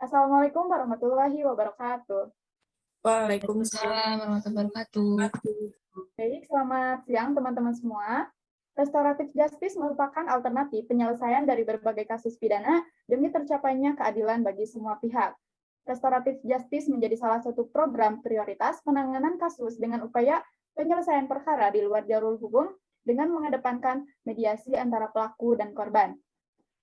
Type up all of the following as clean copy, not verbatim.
Assalamualaikum warahmatullahi wabarakatuh. Waalaikumsalam warahmatullahi wabarakatuh. Baik, selamat siang teman-teman semua. Restoratif justice merupakan alternatif penyelesaian dari berbagai kasus pidana demi tercapainya keadilan bagi semua pihak. Restoratif justice menjadi salah satu program prioritas penanganan kasus dengan upaya penyelesaian perkara di luar jalur hukum dengan mengedepankan mediasi antara pelaku dan korban.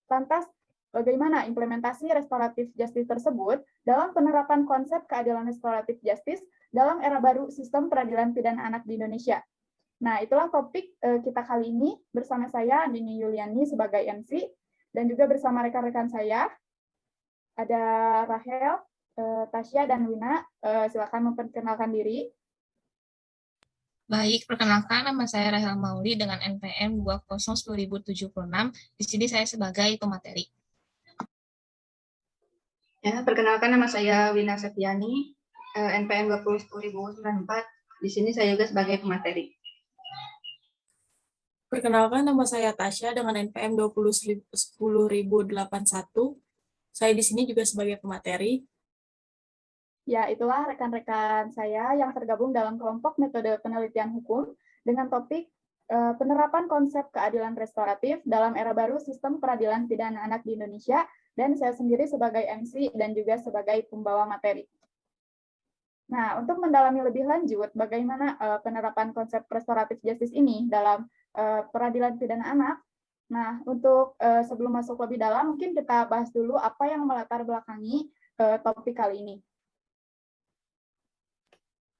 Lantas, bagaimana implementasi restoratif justice tersebut dalam penerapan konsep keadilan restoratif justice dalam era baru sistem peradilan pidana anak di Indonesia? Nah, itulah topik kita kali ini bersama saya, Dini Yuliani, sebagai MC, dan juga bersama rekan-rekan saya, ada Rahel, Tasya, dan Wina. Silakan memperkenalkan diri. Baik, perkenalkan nama saya Rahel Mauli dengan NPM 201076. Di sini saya sebagai pemateri. Ya, perkenalkan nama saya Wina Septiani, NPM 201094. Di sini saya juga sebagai pemateri. Perkenalkan nama saya Tasya dengan NPM 2010.081. Saya di sini juga sebagai pemateri. Ya, itulah rekan-rekan saya yang tergabung dalam kelompok metode penelitian hukum dengan topik penerapan konsep keadilan restoratif dalam era baru sistem peradilan pidana anak di Indonesia, dan saya sendiri sebagai MC dan juga sebagai pembawa materi. Nah, untuk mendalami lebih lanjut bagaimana penerapan konsep restoratif justice ini dalam peradilan pidana anak, nah untuk sebelum masuk lebih dalam, mungkin kita bahas dulu apa yang melatar belakangi topik kali ini.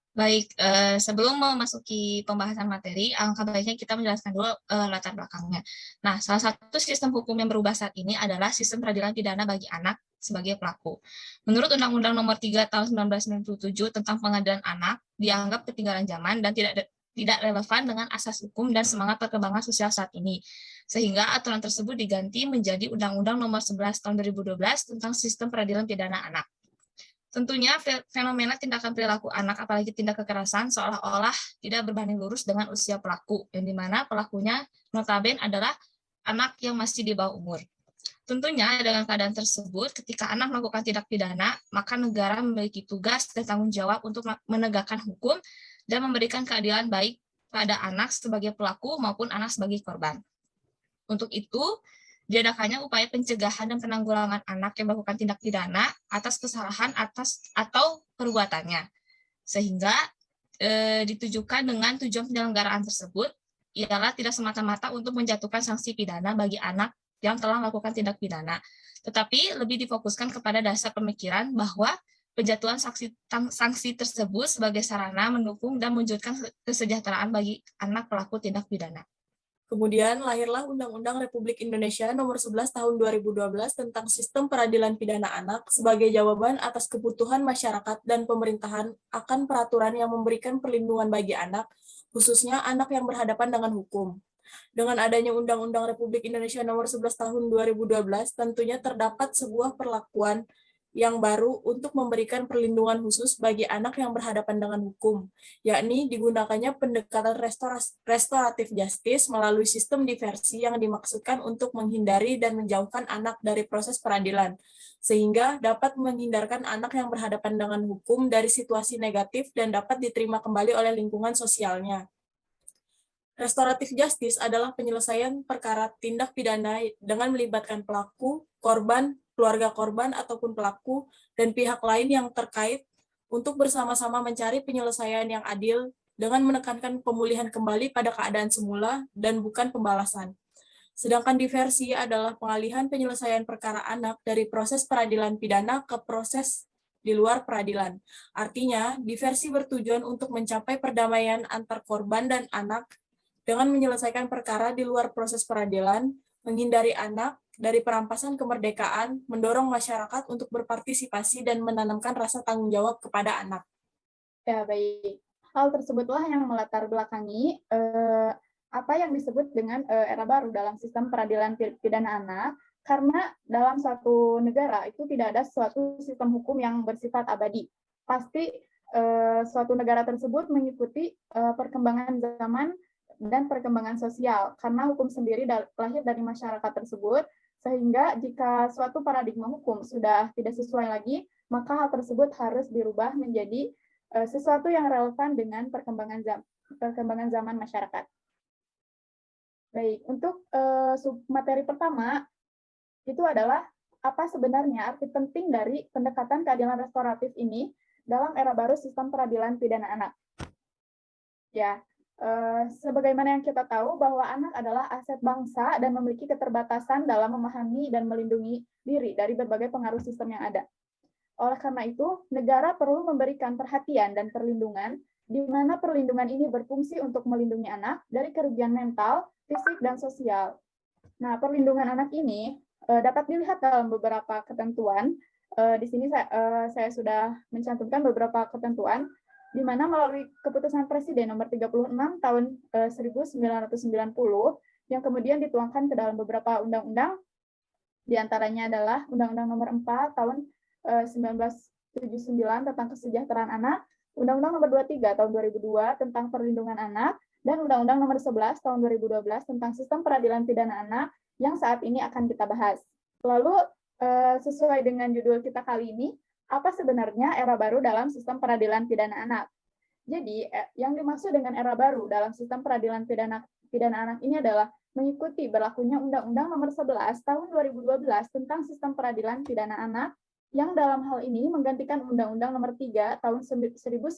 Baik, sebelum memasuki pembahasan materi, alangkah baiknya kita menjelaskan dulu latar belakangnya. Nah, salah satu sistem hukum yang berubah saat ini adalah sistem peradilan pidana bagi anak sebagai pelaku. Menurut Undang-Undang Nomor 3 Tahun 1997 tentang Pengadilan Anak, dianggap ketinggalan zaman dan tidak relevan dengan asas hukum dan semangat perkembangan sosial saat ini. Sehingga aturan tersebut diganti menjadi Undang-Undang Nomor 11 Tahun 2012 tentang Sistem Peradilan Pidana Anak. Tentunya fenomena tindakan perilaku anak, apalagi tindak kekerasan, seolah-olah tidak berbanding lurus dengan usia pelaku, yang dimana pelakunya notabene adalah anak yang masih di bawah umur. Tentunya dengan keadaan tersebut, ketika anak melakukan tindak pidana, maka negara memiliki tugas dan tanggung jawab untuk menegakkan hukum dan memberikan keadilan baik pada anak sebagai pelaku maupun anak sebagai korban. Untuk itu, diadakannya upaya pencegahan dan penanggulangan anak yang melakukan tindak pidana atas kesalahan atau perbuatannya, sehingga ditujukan dengan tujuan penyelenggaraan tersebut ialah tidak semata-mata untuk menjatuhkan sanksi pidana bagi anak yang telah melakukan tindak pidana, tetapi lebih difokuskan kepada dasar pemikiran bahwa penjatuhan sanksi tersebut sebagai sarana mendukung dan mewujudkan kesejahteraan bagi anak pelaku tindak pidana. Kemudian lahirlah Undang-Undang Republik Indonesia Nomor 11 Tahun 2012 tentang Sistem Peradilan Pidana Anak sebagai jawaban atas kebutuhan masyarakat dan pemerintahan akan peraturan yang memberikan perlindungan bagi anak, khususnya anak yang berhadapan dengan hukum. Dengan adanya Undang-Undang Republik Indonesia Nomor 11 Tahun 2012, tentunya terdapat sebuah perlakuan yang baru untuk memberikan perlindungan khusus bagi anak yang berhadapan dengan hukum, yakni digunakannya pendekatan restoratif justice melalui sistem diversi yang dimaksudkan untuk menghindari dan menjauhkan anak dari proses peradilan, sehingga dapat menghindarkan anak yang berhadapan dengan hukum dari situasi negatif dan dapat diterima kembali oleh lingkungan sosialnya. Restoratif justice adalah penyelesaian perkara tindak pidana dengan melibatkan pelaku, korban, keluarga korban ataupun pelaku, dan pihak lain yang terkait untuk bersama-sama mencari penyelesaian yang adil dengan menekankan pemulihan kembali pada keadaan semula dan bukan pembalasan. Sedangkan diversi adalah pengalihan penyelesaian perkara anak dari proses peradilan pidana ke proses di luar peradilan. Artinya, diversi bertujuan untuk mencapai perdamaian antar korban dan anak dengan menyelesaikan perkara di luar proses peradilan, menghindari anak dari perampasan kemerdekaan, mendorong masyarakat untuk berpartisipasi dan menanamkan rasa tanggung jawab kepada anak. Ya, baik. Hal tersebutlah yang melatar belakangi apa yang disebut dengan era baru dalam sistem peradilan pidana anak, karena dalam suatu negara itu tidak ada suatu sistem hukum yang bersifat abadi. Pasti suatu negara tersebut mengikuti perkembangan zaman dan perkembangan sosial, karena hukum sendiri lahir dari masyarakat tersebut, Sehingga jika suatu paradigma hukum sudah tidak sesuai lagi, maka hal tersebut harus dirubah menjadi sesuatu yang relevan dengan perkembangan zaman masyarakat. Baik, untuk submateri pertama, itu adalah apa sebenarnya arti penting dari pendekatan keadilan restoratif ini dalam era baru sistem peradilan pidana anak. Ya, sebagaimana yang kita tahu bahwa anak adalah aset bangsa dan memiliki keterbatasan dalam memahami dan melindungi diri dari berbagai pengaruh sistem yang ada. Oleh karena itu, negara perlu memberikan perhatian dan perlindungan, di mana perlindungan ini berfungsi untuk melindungi anak dari kerugian mental, fisik, dan sosial. Nah, perlindungan anak ini dapat dilihat dalam beberapa ketentuan. Di sini saya sudah mencantumkan beberapa ketentuan, di mana melalui keputusan Presiden nomor 36 tahun 1990, yang kemudian dituangkan ke dalam beberapa undang-undang, diantaranya adalah Undang-Undang nomor 4 tahun 1979 tentang kesejahteraan anak, Undang-Undang nomor 23 tahun 2002 tentang perlindungan anak, dan Undang-Undang nomor 11 tahun 2012 tentang sistem peradilan pidana anak yang saat ini akan kita bahas. Lalu, sesuai dengan judul kita kali ini, apa sebenarnya era baru dalam sistem peradilan pidana anak? Jadi, yang dimaksud dengan era baru dalam sistem peradilan pidana anak ini adalah mengikuti berlakunya Undang-Undang nomor 11 tahun 2012 tentang sistem peradilan pidana anak, yang dalam hal ini menggantikan Undang-Undang nomor 3 tahun 1997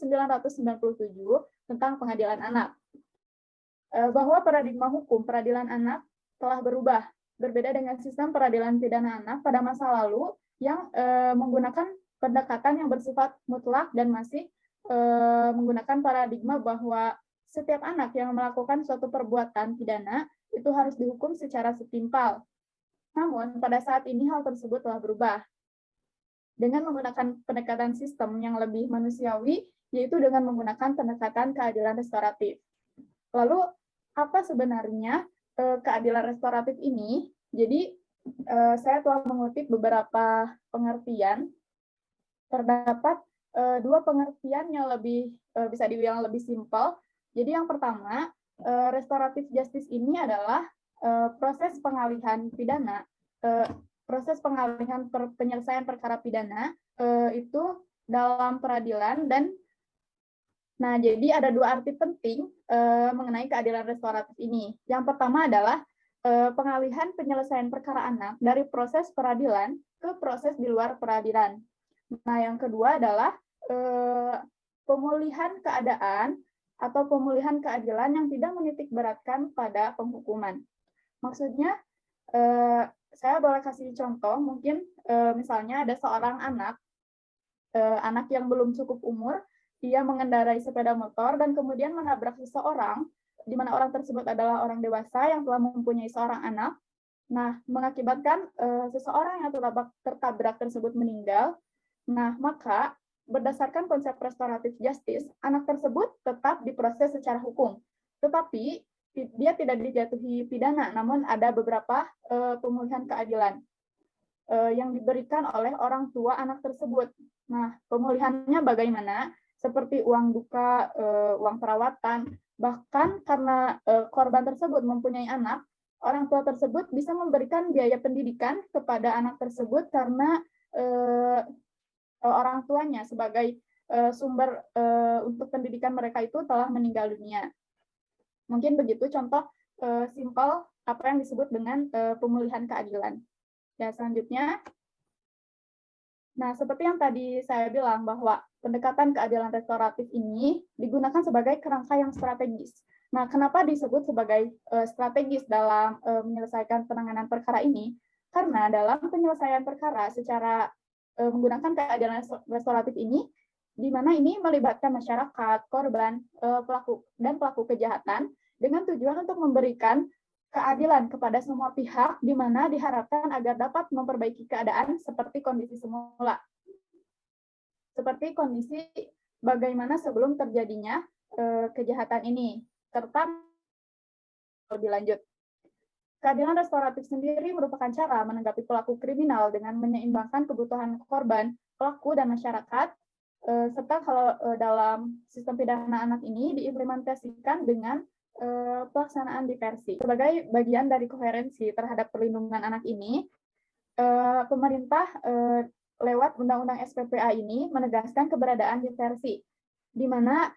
tentang pengadilan anak. Bahwa paradigma hukum peradilan anak telah berubah, berbeda dengan sistem peradilan pidana anak pada masa lalu yang menggunakan pendekatan yang bersifat mutlak dan masih menggunakan paradigma bahwa setiap anak yang melakukan suatu perbuatan pidana itu harus dihukum secara setimpal. Namun, pada saat ini hal tersebut telah berubah dengan menggunakan pendekatan sistem yang lebih manusiawi, yaitu dengan menggunakan pendekatan keadilan restoratif. Lalu, apa sebenarnya keadilan restoratif ini? Jadi, saya telah mengutip beberapa pengertian. Terdapat dua pengertian yang lebih bisa dibilang lebih simpel. Jadi, yang pertama, restoratif justice ini adalah proses pengalihan pidana, proses pengalihan penyelesaian perkara pidana itu dalam peradilan. Dan nah, jadi ada dua arti penting mengenai keadilan restoratif ini. Yang pertama adalah pengalihan penyelesaian perkara anak dari proses peradilan ke proses di luar peradilan. Nah, yang kedua adalah pemulihan keadaan atau pemulihan keadilan yang tidak menitikberatkan pada penghukuman. Maksudnya, saya boleh kasih contoh, mungkin misalnya ada seorang anak yang belum cukup umur, dia mengendarai sepeda motor dan kemudian menabrak seseorang, di mana orang tersebut adalah orang dewasa yang telah mempunyai seorang anak. Nah, mengakibatkan seseorang yang tertabrak tersebut meninggal. Nah, maka berdasarkan konsep restoratif justice, anak tersebut tetap diproses secara hukum, tetapi dia tidak dijatuhi pidana, namun ada beberapa pemulihan keadilan yang diberikan oleh orang tua anak tersebut. Nah, pemulihannya bagaimana? Seperti uang duka, uang perawatan, bahkan karena korban tersebut mempunyai anak, orang tua tersebut bisa memberikan biaya pendidikan kepada anak tersebut karena orang tuanya sebagai sumber untuk pendidikan mereka itu telah meninggal dunia. Mungkin begitu contoh simpel apa yang disebut dengan pemulihan keadilan. Ya, selanjutnya, nah seperti yang tadi saya bilang bahwa pendekatan keadilan restoratif ini digunakan sebagai kerangka yang strategis. Nah, kenapa disebut sebagai strategis dalam menyelesaikan penanganan perkara ini? Karena dalam penyelesaian perkara secara menggunakan keadilan restoratif ini, di mana ini melibatkan masyarakat, korban, pelaku kejahatan, dengan tujuan untuk memberikan keadilan kepada semua pihak, di mana diharapkan agar dapat memperbaiki keadaan seperti kondisi semula. Seperti kondisi bagaimana sebelum terjadinya kejahatan ini, serta lebih lanjut. Keadilan restoratif sendiri merupakan cara menanggapi pelaku kriminal dengan menyeimbangkan kebutuhan korban, pelaku, dan masyarakat, serta kalau dalam sistem pidana anak ini diimplementasikan dengan pelaksanaan diversi. Sebagai bagian dari koherensi terhadap perlindungan anak ini, pemerintah lewat Undang-Undang SPPA ini menegaskan keberadaan diversi, di mana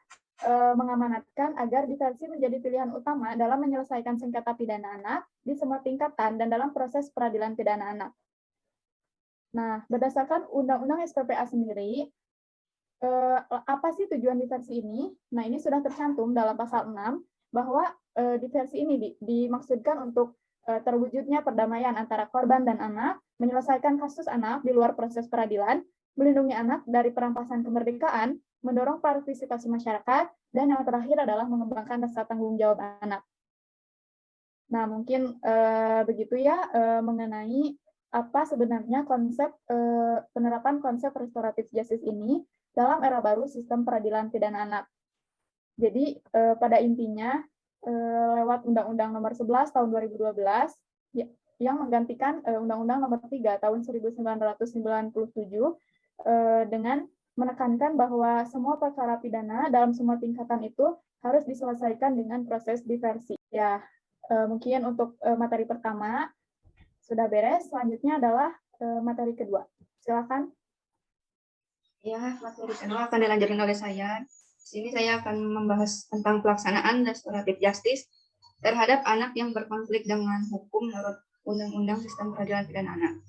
mengamanatkan agar diversi menjadi pilihan utama dalam menyelesaikan sengketa pidana anak di semua tingkatan dan dalam proses peradilan pidana anak. Nah, berdasarkan Undang-Undang SPPA sendiri, apa sih tujuan diversi ini? Nah, ini sudah tercantum dalam pasal 6 bahwa diversi ini dimaksudkan untuk terwujudnya perdamaian antara korban dan anak, menyelesaikan kasus anak di luar proses peradilan, melindungi anak dari perampasan kemerdekaan, mendorong partisipasi masyarakat, dan yang terakhir adalah mengembangkan rasa tanggung jawab anak. Nah, mungkin begitu ya mengenai apa sebenarnya konsep penerapan konsep restoratif justice ini dalam era baru sistem peradilan pidana anak. Jadi pada intinya lewat Undang-Undang Nomor 11 Tahun 2012 yang menggantikan Undang-Undang Nomor 3 Tahun 1997 dengan menekankan bahwa semua perkara pidana dalam semua tingkatan itu harus diselesaikan dengan proses diversi. Ya, mungkin untuk materi pertama sudah beres, selanjutnya adalah materi kedua. Silakan. Ya, materi kedua akan dilanjutkan oleh saya. Di sini saya akan membahas tentang pelaksanaan restoratif justice terhadap anak yang berkonflik dengan hukum menurut Undang-Undang Sistem Peradilan Pidana Anak.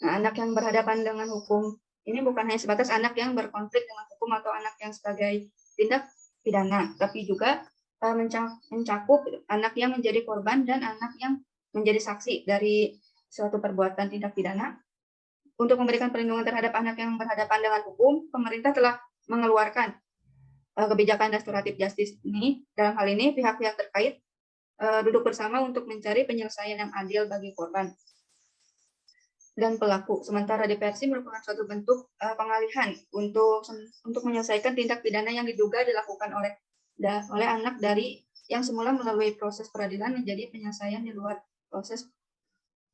Nah, anak yang berhadapan dengan hukum ini bukan hanya sebatas anak yang berkonflik dengan hukum atau anak yang sebagai tindak pidana, tapi juga mencakup anak yang menjadi korban dan anak yang menjadi saksi dari suatu perbuatan tindak pidana. Untuk memberikan perlindungan terhadap anak yang berhadapan dengan hukum, pemerintah telah mengeluarkan kebijakan restoratif justice ini. Dalam hal ini, pihak-pihak terkait duduk bersama untuk mencari penyelesaian yang adil bagi korban dan pelaku. Sementara diversi merupakan suatu bentuk pengalihan untuk menyelesaikan tindak pidana yang diduga dilakukan oleh anak dari yang semula melalui proses peradilan menjadi penyelesaian di luar proses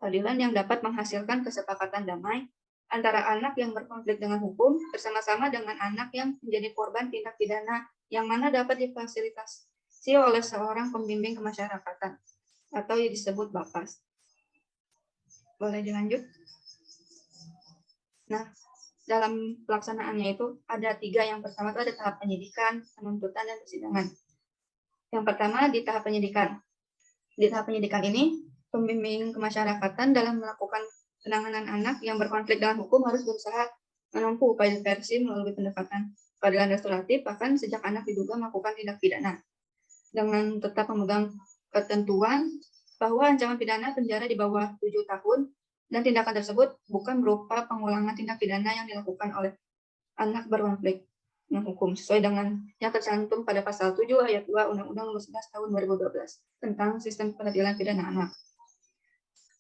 peradilan yang dapat menghasilkan kesepakatan damai antara anak yang berkonflik dengan hukum bersama-sama dengan anak yang menjadi korban tindak pidana yang mana dapat difasilitasi oleh seorang pembimbing kemasyarakatan atau yang disebut BAPAS. Boleh dilanjut? Nah, dalam pelaksanaannya itu ada 3. Yang pertama itu ada tahap penyidikan, penuntutan, dan persidangan. Yang pertama di tahap penyidikan. Di tahap penyidikan ini, pembimbing kemasyarakatan dalam melakukan penanganan anak yang berkonflik dengan hukum harus berusaha menempuh upaya diversi melalui pendekatan peradilan restoratif bahkan sejak anak diduga melakukan tindak pidana, dengan tetap memegang ketentuan bahwa ancaman pidana penjara di bawah 7 tahun dan tindakan tersebut bukan berupa pengulangan tindak pidana yang dilakukan oleh anak berkonflik dengan hukum sesuai dengan yang tercantum pada pasal 7 ayat 2 Undang-Undang Nomor 11 Tahun 2012 tentang Sistem Peradilan Pidana Anak.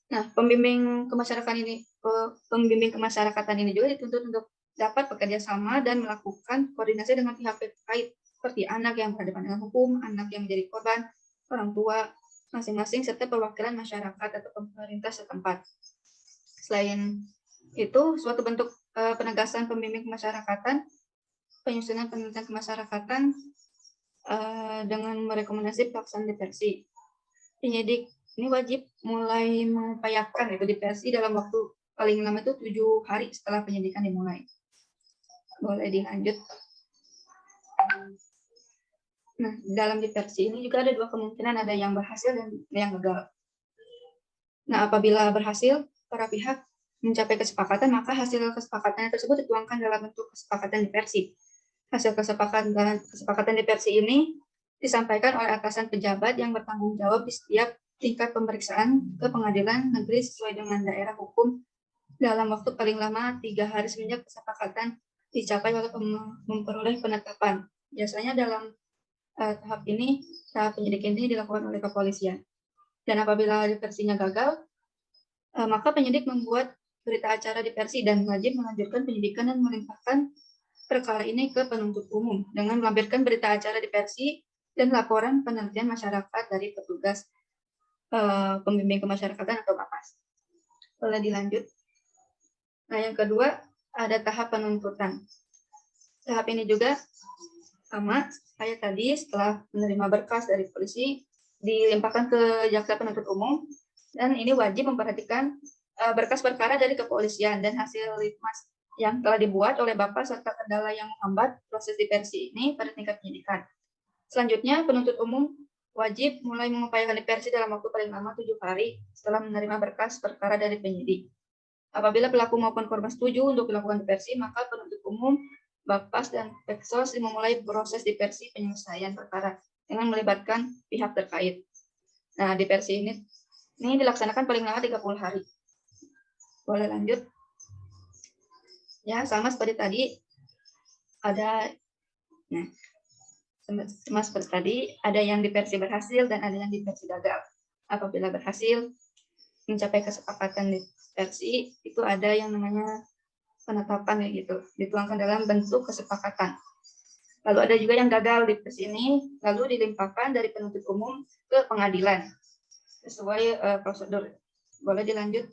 Nah, pembimbing kemasyarakatan ini juga dituntut untuk dapat bekerja sama dan melakukan koordinasi dengan pihak terkait seperti anak yang berhadapan dengan hukum, anak yang menjadi korban, orang tua masing-masing, serta perwakilan masyarakat atau pemerintah setempat. Selain itu, suatu bentuk penegasan pembimbing kemasyarakatan, penyusunan penelitian kemasyarakatan dengan merekomendasi pelaksanaan diversi. Penyidik ini wajib mulai mengupayakan itu diversi dalam waktu paling lama itu 7 hari setelah penyidikan dimulai. Boleh dilanjut. Nah, dalam diversi ini juga ada 2 kemungkinan, ada yang berhasil dan yang gagal. Nah, apabila berhasil, para pihak mencapai kesepakatan, maka hasil kesepakatan tersebut dituangkan dalam bentuk kesepakatan diversi. Hasil kesepakatan diversi ini disampaikan oleh atasan pejabat yang bertanggung jawab di setiap tingkat pemeriksaan ke pengadilan negeri sesuai dengan daerah hukum dalam waktu paling lama 3 hari semenjak kesepakatan dicapai oleh memperoleh penetapan. Biasanya dalam tahap penyidik ini dilakukan oleh kepolisian. Dan apabila diversinya gagal, maka penyidik membuat berita acara diversi dan wajib melanjutkan penyidikan dan melimpahkan perkara ini ke penuntut umum dengan melampirkan berita acara diversi dan laporan penelitian masyarakat dari petugas pembimbing kemasyarakatan atau BAPAS. Boleh dilanjut. Nah, yang kedua ada tahap penuntutan. Tahap ini juga Sama kayak tadi, setelah menerima berkas dari polisi, dilimpahkan ke jaksa penuntut umum, dan ini wajib memperhatikan berkas perkara dari kepolisian dan hasil litmas yang telah dibuat oleh Bapak serta kendala yang menghambat proses diversi ini pada tingkat penyidikan. Selanjutnya, penuntut umum wajib mulai mengupayakan diversi dalam waktu paling lama 7 hari setelah menerima berkas perkara dari penyidik. Apabila pelaku maupun korban setuju untuk dilakukan diversi, maka penuntut umum, Bapas, dan Peksos memulai proses diversi penyelesaian perkara dengan melibatkan pihak terkait. Nah, diversi ini dilaksanakan paling lama 30 hari. Boleh lanjut? Ya, sama seperti tadi, ada sama seperti tadi, ada yang diversi berhasil dan ada yang diversi gagal. Apabila berhasil mencapai kesepakatan diversi, itu ada yang namanya penetapan ya gitu, dituangkan dalam bentuk kesepakatan. Lalu ada juga yang gagal diversi ini, lalu dilimpahkan dari penuntut umum ke pengadilan sesuai prosedur. Boleh dilanjut?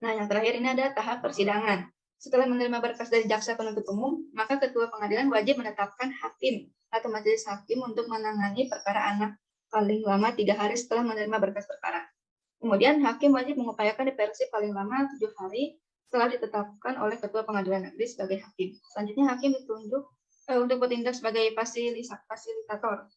Nah, yang terakhir ini ada tahap persidangan. Setelah menerima berkas dari jaksa penuntut umum, maka ketua pengadilan wajib menetapkan hakim atau majelis hakim untuk menangani perkara anak paling lama 3 hari setelah menerima berkas perkara. Kemudian hakim wajib mengupayakan diversi paling lama 7 hari setelah ditetapkan oleh ketua pengadilan negeri sebagai hakim. Selanjutnya hakim ditunjuk untuk bertindak sebagai fasilitator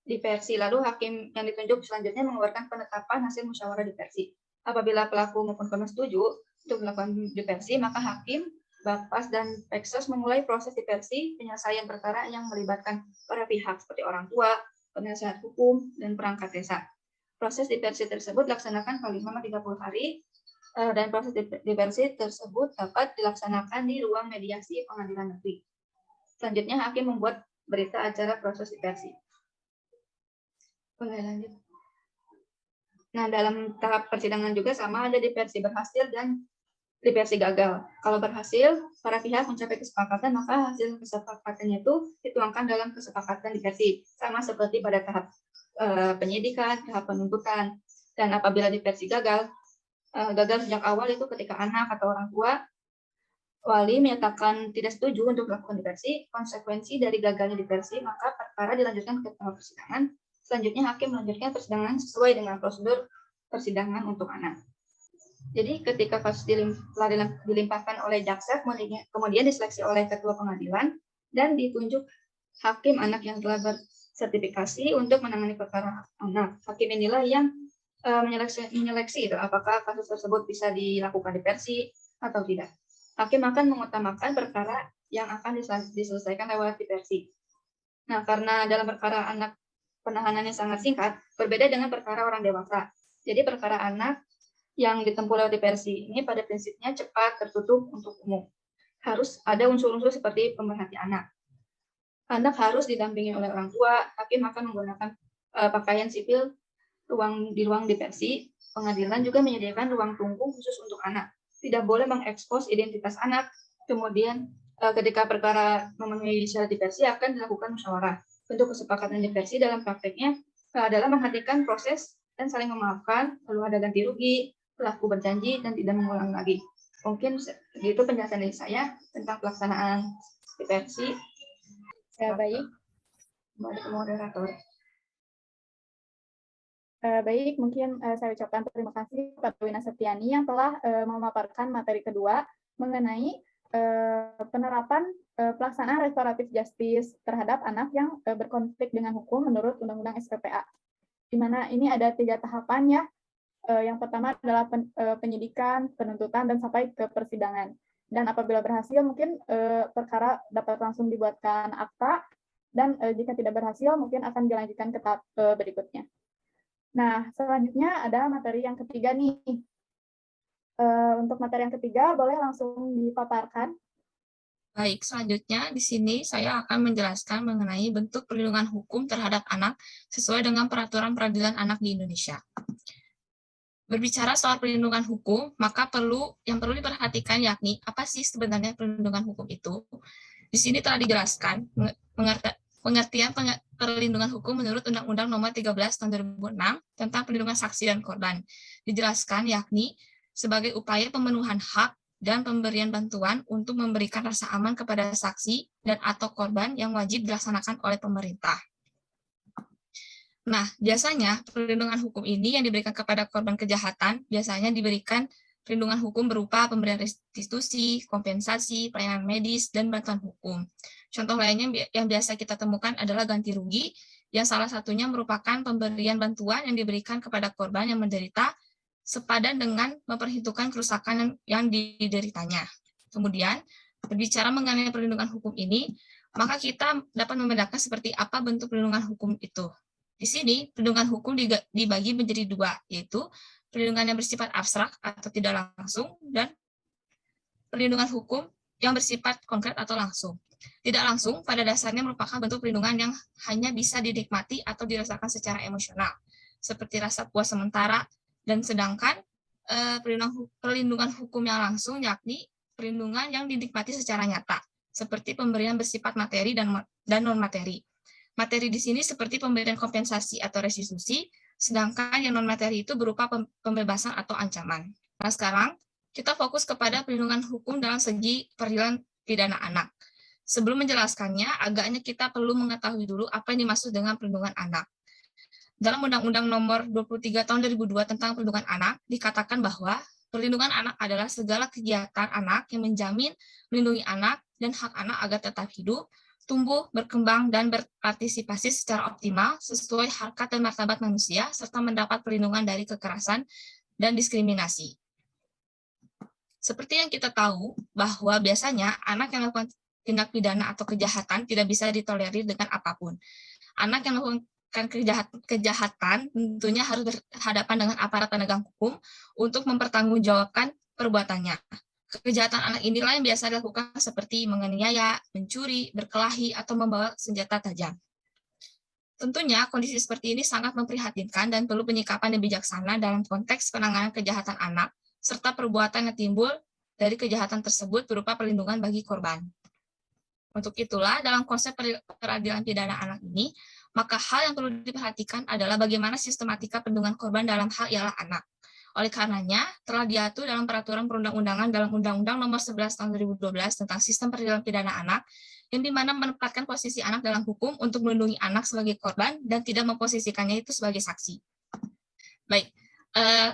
diversi. Lalu hakim yang ditunjuk selanjutnya mengeluarkan penetapan hasil musyawarah diversi. Apabila pelaku maupun korban setuju untuk melakukan diversi, maka hakim, Bapas, dan Peksos memulai proses diversi penyelesaian perkara yang melibatkan para pihak seperti orang tua, penasihat hukum, dan perangkat desa. Proses diversi tersebut dilaksanakan paling lama 30 hari, dan proses diversi tersebut dapat dilaksanakan di ruang mediasi pengadilan negeri. Selanjutnya, hakim membuat berita acara proses diversi. Boleh lanjut. Nah, dalam tahap persidangan juga sama, ada diversi berhasil dan diversi gagal. Kalau berhasil, para pihak mencapai kesepakatan, maka hasil kesepakatannya itu dituangkan dalam kesepakatan diversi. Sama seperti pada tahap penyidikan, tahap penuntutan. Dan apabila diversi gagal sejak awal itu ketika anak atau orang tua wali menyatakan tidak setuju untuk melakukan diversi, konsekuensi dari gagalnya diversi, maka perkara dilanjutkan ke tahap persidangan. Selanjutnya hakim melanjutkan persidangan sesuai dengan prosedur persidangan untuk anak. Jadi ketika kasus telah dilimpahkan oleh jaksa, kemudian diseleksi oleh ketua pengadilan dan ditunjuk hakim anak yang telah bersertifikasi untuk menangani perkara anak. Hakim inilah yang menyeleksi itu, apakah kasus tersebut bisa dilakukan diversi atau tidak. Hakim akan mengutamakan perkara yang akan diselesaikan lewat diversi. Nah, karena dalam perkara anak penahanannya sangat singkat, berbeda dengan perkara orang dewasa. Jadi perkara anak yang ditempuh lewat diversi ini pada prinsipnya cepat, tertutup untuk umum. Harus ada unsur-unsur seperti pemerhati anak. Anak harus didampingi oleh orang tua, hakim akan menggunakan pakaian sipil di ruang diversi. Pengadilan juga menyediakan ruang tunggu khusus untuk anak. Tidak boleh mengekspos identitas anak. Kemudian ketika perkara memenuhi syarat diversi akan dilakukan musyawarah. Bentuk kesepakatan diversi dalam prakteknya adalah menghentikan proses dan saling memaafkan, lalu ada ganti rugi, pelaku berjanji dan tidak mengulang lagi. Mungkin itu penjelasan dari saya tentang pelaksanaan diversi. Ya, baik. Kembali ke moderator. Baik, mungkin saya ucapkan terima kasih kepada Wina Septiani yang telah memaparkan materi kedua mengenai penerapan pelaksanaan restoratif justice terhadap anak yang berkonflik dengan hukum menurut Undang-Undang SPPA. Di mana ini ada 3 tahapan ya. Yang pertama adalah penyidikan, penuntutan, dan sampai ke persidangan. Dan apabila berhasil, mungkin perkara dapat langsung dibuatkan akta, dan jika tidak berhasil, mungkin akan dilanjutkan ke tahap berikutnya. Nah, selanjutnya ada materi yang ketiga nih. Untuk materi yang ketiga, boleh langsung dipaparkan. Baik, selanjutnya di sini saya akan menjelaskan mengenai bentuk perlindungan hukum terhadap anak sesuai dengan peraturan peradilan anak di Indonesia. Berbicara soal perlindungan hukum, maka yang perlu diperhatikan yakni apa sih sebenarnya perlindungan hukum itu. Di sini telah dijelaskan pengertian perlindungan hukum menurut Undang-Undang Nomor 13 Tahun 2006 tentang perlindungan saksi dan korban. Dijelaskan yakni sebagai upaya pemenuhan hak dan pemberian bantuan untuk memberikan rasa aman kepada saksi dan atau korban yang wajib dilaksanakan oleh pemerintah. Nah, biasanya perlindungan hukum ini yang diberikan kepada korban kejahatan biasanya diberikan perlindungan hukum berupa pemberian restitusi, kompensasi, pelayanan medis, dan bantuan hukum. Contoh lainnya yang biasa kita temukan adalah ganti rugi, yang salah satunya merupakan pemberian bantuan yang diberikan kepada korban yang menderita sepadan dengan memperhitungkan kerusakan yang dideritanya. Kemudian, berbicara mengenai perlindungan hukum ini, maka kita dapat membedakan seperti apa bentuk perlindungan hukum itu. Di sini, perlindungan hukum dibagi menjadi dua, yaitu perlindungan yang bersifat abstrak atau tidak langsung, dan perlindungan hukum yang bersifat konkret atau langsung. Tidak langsung pada dasarnya merupakan bentuk perlindungan yang hanya bisa dinikmati atau dirasakan secara emosional, seperti rasa puas sementara, dan sedangkan perlindungan hukum yang langsung yakni perlindungan yang dinikmati secara nyata, seperti pemberian bersifat materi dan non-materi. Materi di sini seperti pemberian kompensasi atau restitusi, sedangkan yang non-materi itu berupa pembebasan atau ancaman. Nah, sekarang kita fokus kepada perlindungan hukum dalam segi peradilan pidana anak. Sebelum menjelaskannya, agaknya kita perlu mengetahui dulu apa yang dimaksud dengan perlindungan anak. Dalam Undang-Undang Nomor 23 Tahun 2002 tentang Perlindungan Anak, dikatakan bahwa perlindungan anak adalah segala kegiatan anak yang menjamin melindungi anak dan hak anak agar tetap hidup, tumbuh, berkembang, dan berpartisipasi secara optimal sesuai harkat dan martabat manusia, serta mendapat perlindungan dari kekerasan dan diskriminasi. Seperti yang kita tahu, bahwa biasanya anak yang melakukan tindak pidana atau kejahatan tidak bisa ditolerir dengan apapun. Anak yang melakukan kejahatan tentunya harus berhadapan dengan aparat penegak hukum untuk mempertanggungjawabkan perbuatannya. Kejahatan anak inilah yang biasa dilakukan seperti menganiaya, mencuri, berkelahi, atau membawa senjata tajam. Tentunya kondisi seperti ini sangat memprihatinkan dan perlu penyikapan yang bijaksana dalam konteks penanganan kejahatan anak, serta perbuatan yang timbul dari kejahatan tersebut berupa perlindungan bagi korban. Untuk itulah, dalam konsep peradilan pidana anak ini, maka hal yang perlu diperhatikan adalah bagaimana sistematika perlindungan korban dalam hal ialah anak. Oleh karenanya, telah diatur dalam peraturan perundang-undangan dalam Undang-Undang Nomor 11 Tahun 2012 tentang Sistem Peradilan Pidana Anak, yang dimana menempatkan posisi anak dalam hukum untuk melindungi anak sebagai korban dan tidak memposisikannya itu sebagai saksi. Baik,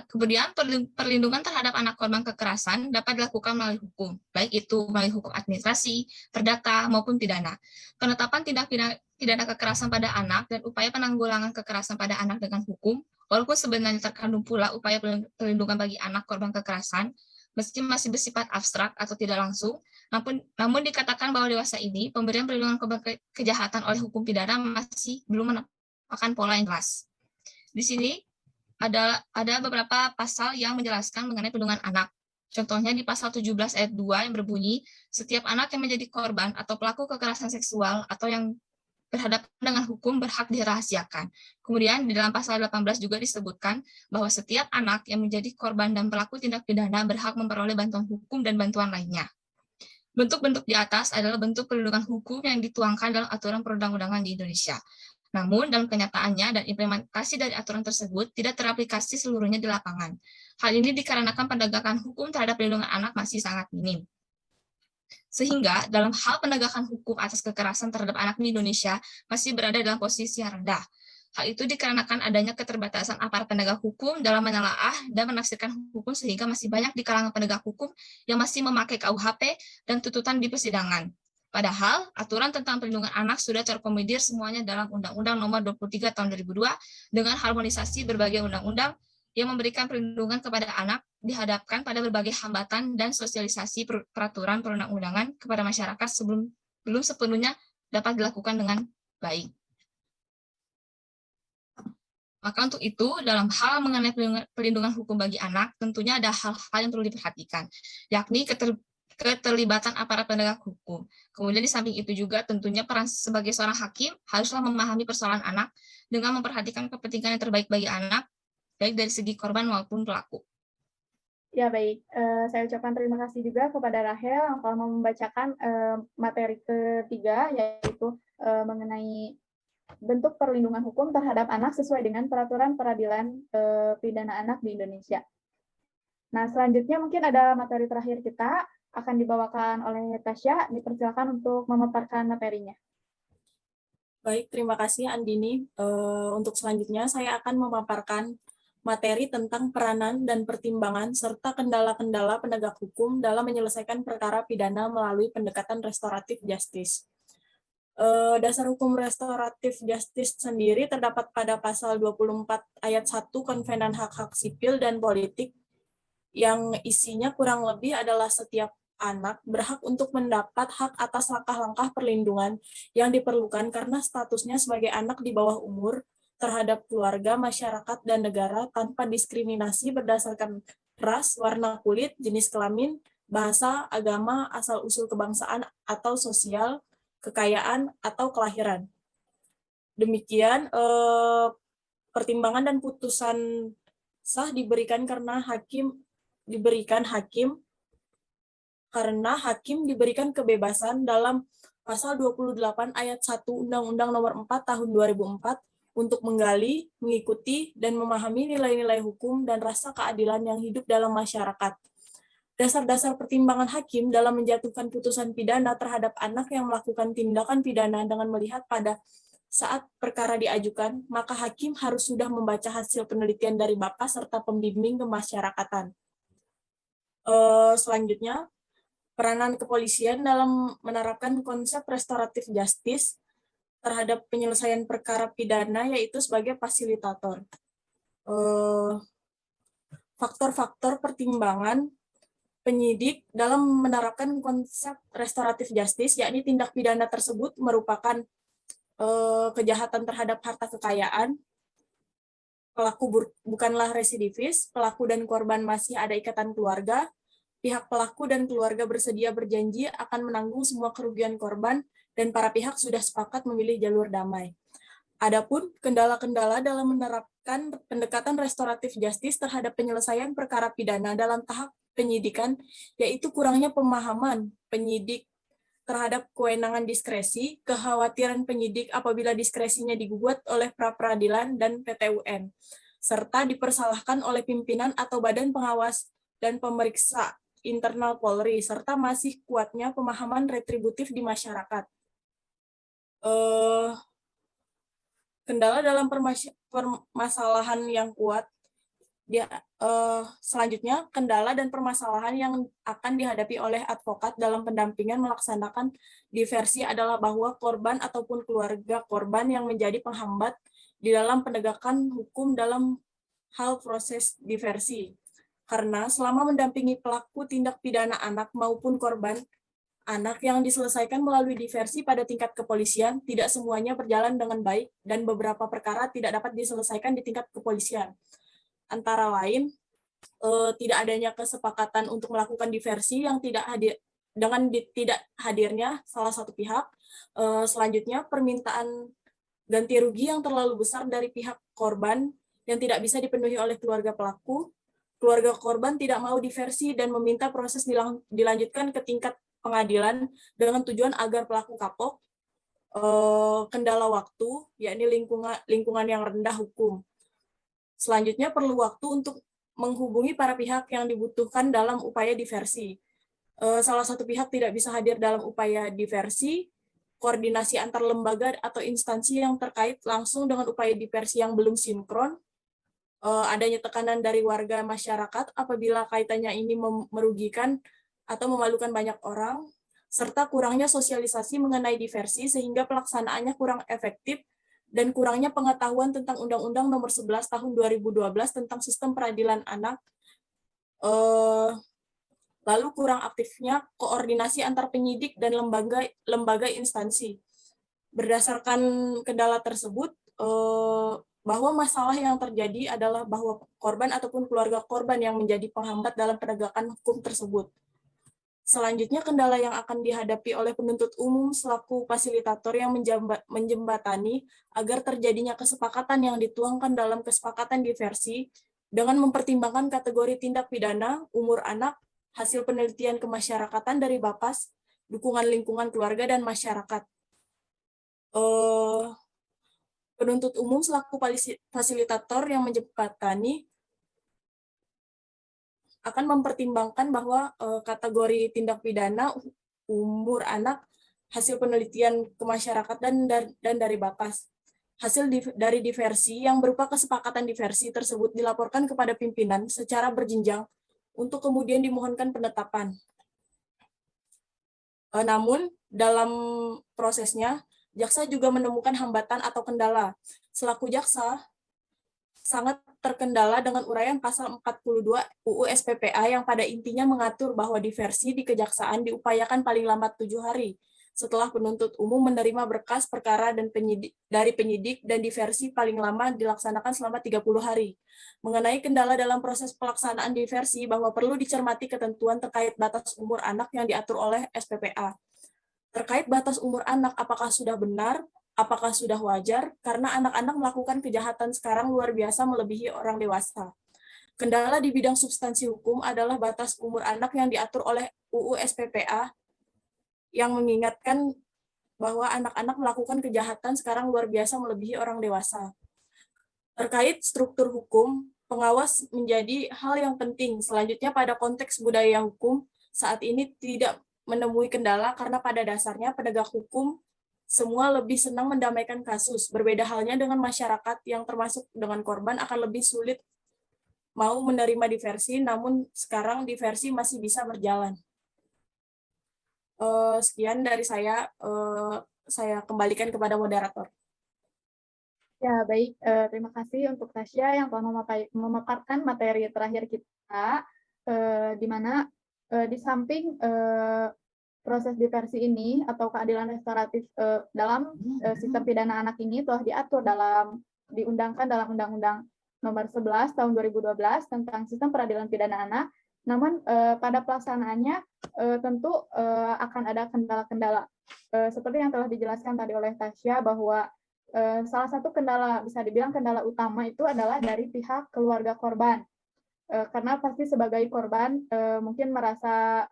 kemudian perlindungan terhadap anak korban kekerasan dapat dilakukan melalui hukum, baik itu melalui hukum administrasi, perdata, maupun pidana. Penetapan tindak pidana kekerasan pada anak dan upaya penanggulangan kekerasan pada anak dengan hukum, walaupun sebenarnya terkandung pula upaya perlindungan bagi anak korban kekerasan, meski masih bersifat abstrak atau tidak langsung, namun dikatakan bahwa dewasa ini pemberian perlindungan korban kejahatan oleh hukum pidana masih belum merupakan pola yang jelas. Di sini ada beberapa pasal yang menjelaskan mengenai perlindungan anak. Contohnya di pasal 17 ayat 2 yang berbunyi, setiap anak yang menjadi korban atau pelaku kekerasan seksual atau yang berhadapan dengan hukum berhak dirahasiakan. Kemudian di dalam pasal 18 juga disebutkan bahwa setiap anak yang menjadi korban dan pelaku tindak pidana berhak memperoleh bantuan hukum dan bantuan lainnya. Bentuk-bentuk di atas adalah bentuk perlindungan hukum yang dituangkan dalam aturan perundang-undangan di Indonesia. Namun, dalam kenyataannya dan implementasi dari aturan tersebut tidak teraplikasi seluruhnya di lapangan. Hal ini dikarenakan penegakan hukum terhadap perlindungan anak masih sangat minim. Sehingga, dalam hal penegakan hukum atas kekerasan terhadap anak di Indonesia masih berada dalam posisi yang rendah. Hal itu dikarenakan adanya keterbatasan aparat penegak hukum dalam menelaah dan menafsirkan hukum sehingga masih banyak di kalangan penegak hukum yang masih memakai KUHP dan tuntutan di persidangan. Padahal, aturan tentang perlindungan anak sudah terkomodir semuanya dalam Undang-Undang Nomor 23 Tahun 2002 dengan harmonisasi berbagai undang-undang yang memberikan perlindungan kepada anak dihadapkan pada berbagai hambatan dan sosialisasi peraturan perundang-undangan kepada masyarakat belum sepenuhnya dapat dilakukan dengan baik. Maka untuk itu, dalam hal mengenai perlindungan hukum bagi anak, tentunya ada hal-hal yang perlu diperhatikan, yakni keterlibatan aparat penegak hukum. Kemudian di samping itu juga tentunya peran sebagai seorang hakim haruslah memahami persoalan anak dengan memperhatikan kepentingan yang terbaik bagi anak, baik dari segi korban maupun pelaku. Ya baik, saya ucapkan terima kasih juga kepada Rahel yang telah membacakan materi ketiga, yaitu mengenai bentuk perlindungan hukum terhadap anak sesuai dengan peraturan peradilan pidana anak di Indonesia. Nah, selanjutnya mungkin ada materi terakhir kita akan dibawakan oleh Tasya. Dipersilakan untuk memaparkan materinya. Baik, terima kasih Andini. Untuk selanjutnya saya akan memaparkan materi tentang peranan dan pertimbangan serta kendala-kendala penegak hukum dalam menyelesaikan perkara pidana melalui pendekatan restoratif justice. Dasar hukum restoratif justice sendiri terdapat pada pasal 24 ayat 1 Konvenan Hak-Hak Sipil dan Politik yang isinya kurang lebih adalah setiap anak berhak untuk mendapat hak atas langkah-langkah perlindungan yang diperlukan karena statusnya sebagai anak di bawah umur terhadap keluarga, masyarakat, dan negara tanpa diskriminasi berdasarkan ras, warna kulit, jenis kelamin, bahasa, agama, asal-usul kebangsaan atau sosial, kekayaan, atau kelahiran. Demikian, pertimbangan dan putusan sah diberikan karena hakim diberikan kebebasan dalam pasal 28 ayat 1 Undang-Undang Nomor 4 Tahun 2004 untuk menggali, mengikuti, dan memahami nilai-nilai hukum dan rasa keadilan yang hidup dalam masyarakat. Dasar-dasar pertimbangan hakim dalam menjatuhkan putusan pidana terhadap anak yang melakukan tindakan pidana dengan melihat pada saat perkara diajukan, maka hakim harus sudah membaca hasil penelitian dari Bapak serta pembimbing kemasyarakatan. Selanjutnya, peranan kepolisian dalam menerapkan konsep restoratif justice terhadap penyelesaian perkara pidana yaitu sebagai fasilitator. Faktor-faktor pertimbangan penyidik dalam menerapkan konsep restoratif justice, yakni tindak pidana tersebut merupakan kejahatan terhadap harta kekayaan, pelaku bukanlah residivis, pelaku dan korban masih ada ikatan keluarga, pihak pelaku dan keluarga bersedia berjanji akan menanggung semua kerugian korban, dan para pihak sudah sepakat memilih jalur damai. Adapun kendala-kendala dalam menerapkan pendekatan restoratif justice terhadap penyelesaian perkara pidana dalam tahap penyidikan, yaitu kurangnya pemahaman penyidik terhadap kewenangan diskresi, kekhawatiran penyidik apabila diskresinya digugat oleh pra-peradilan dan PT UN, serta dipersalahkan oleh pimpinan atau badan pengawas dan pemeriksa internal Polri, serta masih kuatnya pemahaman retributif di masyarakat. Kendala dalam permasalahan yang kuat. Selanjutnya, kendala dan permasalahan yang akan dihadapi oleh advokat dalam pendampingan melaksanakan diversi adalah bahwa korban ataupun keluarga korban yang menjadi penghambat di dalam penegakan hukum dalam hal proses diversi. Karena selama mendampingi pelaku tindak pidana anak maupun korban anak yang diselesaikan melalui diversi pada tingkat kepolisian, tidak semuanya berjalan dengan baik dan beberapa perkara tidak dapat diselesaikan di tingkat kepolisian. Antara lain, tidak adanya kesepakatan untuk melakukan diversi yang tidak hadirnya salah satu pihak. Selanjutnya, permintaan ganti rugi yang terlalu besar dari pihak korban yang tidak bisa dipenuhi oleh keluarga pelaku. Keluarga korban tidak mau diversi dan meminta proses dilanjutkan ke tingkat pengadilan dengan tujuan agar pelaku kapok. Kendala waktu, yakni lingkungan yang rendah hukum. Selanjutnya, perlu waktu untuk menghubungi para pihak yang dibutuhkan dalam upaya diversi. Salah satu pihak tidak bisa hadir dalam upaya diversi, koordinasi antar lembaga atau instansi yang terkait langsung dengan upaya diversi yang belum sinkron, adanya tekanan dari warga masyarakat apabila kaitannya ini merugikan atau memalukan banyak orang, serta kurangnya sosialisasi mengenai diversi sehingga pelaksanaannya kurang efektif, dan kurangnya pengetahuan tentang Undang-Undang Nomor 11 Tahun 2012 tentang Sistem Peradilan Anak, lalu kurang aktifnya koordinasi antar penyidik dan lembaga instansi. Berdasarkan kendala tersebut, bahwa masalah yang terjadi adalah bahwa korban ataupun keluarga korban yang menjadi penghambat dalam penegakan hukum tersebut. Selanjutnya, kendala yang akan dihadapi oleh penuntut umum selaku fasilitator yang menjembatani agar terjadinya kesepakatan yang dituangkan dalam kesepakatan diversi dengan mempertimbangkan kategori tindak pidana, umur anak, hasil penelitian kemasyarakatan dari Bapas, dukungan lingkungan keluarga dan masyarakat. Penuntut umum selaku fasilitator yang menjembatani akan mempertimbangkan bahwa kategori tindak pidana umur anak, hasil penelitian ke masyarakat, dan dari bakas. Hasil dari diversi yang berupa kesepakatan diversi tersebut dilaporkan kepada pimpinan secara berjenjang untuk kemudian dimohonkan penetapan. Namun, dalam prosesnya, jaksa juga menemukan hambatan atau kendala. Selaku jaksa, sangat terkendala dengan uraian pasal 42 UU SPPA yang pada intinya mengatur bahwa diversi di kejaksaan diupayakan paling lambat 7 hari setelah penuntut umum menerima berkas perkara dan dari penyidik, dan diversi paling lama dilaksanakan selama 30 hari. Mengenai kendala dalam proses pelaksanaan diversi, bahwa perlu dicermati ketentuan terkait batas umur anak yang diatur oleh SPPA. Terkait batas umur anak, apakah sudah benar, apakah sudah wajar, karena anak-anak melakukan kejahatan sekarang luar biasa melebihi orang dewasa. Kendala di bidang substansi hukum adalah batas umur anak yang diatur oleh UU SPPA yang mengingatkan bahwa anak-anak melakukan kejahatan sekarang luar biasa melebihi orang dewasa. Terkait struktur hukum, pengawas menjadi hal yang penting. Selanjutnya, pada konteks budaya hukum, saat ini tidak menemui kendala karena pada dasarnya penegak hukum semua lebih senang mendamaikan kasus. Berbeda halnya dengan masyarakat yang termasuk dengan korban akan lebih sulit mau menerima diversi, namun sekarang diversi masih bisa berjalan. Sekian dari saya kembalikan kepada moderator. Ya, baik. Terima kasih untuk Tasya yang telah memaparkan materi terakhir kita, di mana di samping proses diversi ini atau keadilan restoratif dalam sistem pidana anak ini telah diatur diundangkan dalam Undang-Undang Nomor 11 Tahun 2012 tentang Sistem Peradilan Pidana Anak. Namun pada pelaksanaannya tentu akan ada kendala-kendala. Seperti yang telah dijelaskan tadi oleh Tasya, bahwa salah satu kendala, bisa dibilang kendala utama itu adalah dari pihak keluarga korban. Karena pasti sebagai korban mungkin merasa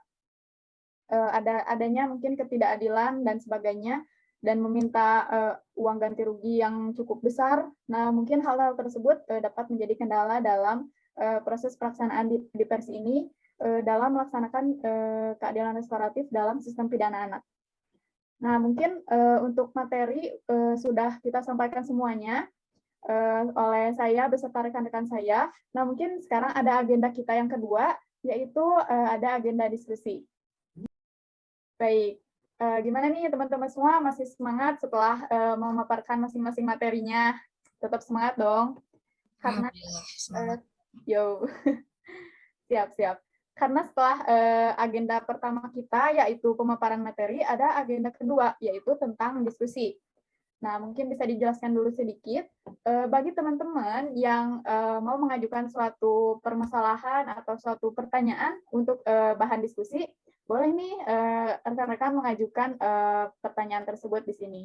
adanya mungkin ketidakadilan dan sebagainya, dan meminta uang ganti rugi yang cukup besar. Nah, mungkin hal-hal tersebut dapat menjadi kendala dalam proses pelaksanaan diversi ini dalam melaksanakan keadilan restoratif dalam sistem pidana anak. Nah, mungkin untuk materi sudah kita sampaikan semuanya oleh saya beserta rekan-rekan saya. Nah, mungkin sekarang ada agenda kita yang kedua, yaitu ada agenda diskusi. Baik, gimana nih teman-teman semua, masih semangat setelah memaparkan masing-masing materinya? Tetap semangat dong, karena siap. Karena setelah agenda pertama kita, yaitu pemaparan materi, ada agenda kedua, yaitu tentang diskusi. Nah, mungkin bisa dijelaskan dulu sedikit, bagi teman-teman yang mau mengajukan suatu permasalahan atau suatu pertanyaan untuk bahan diskusi, boleh nih rekan-rekan mengajukan pertanyaan tersebut di sini.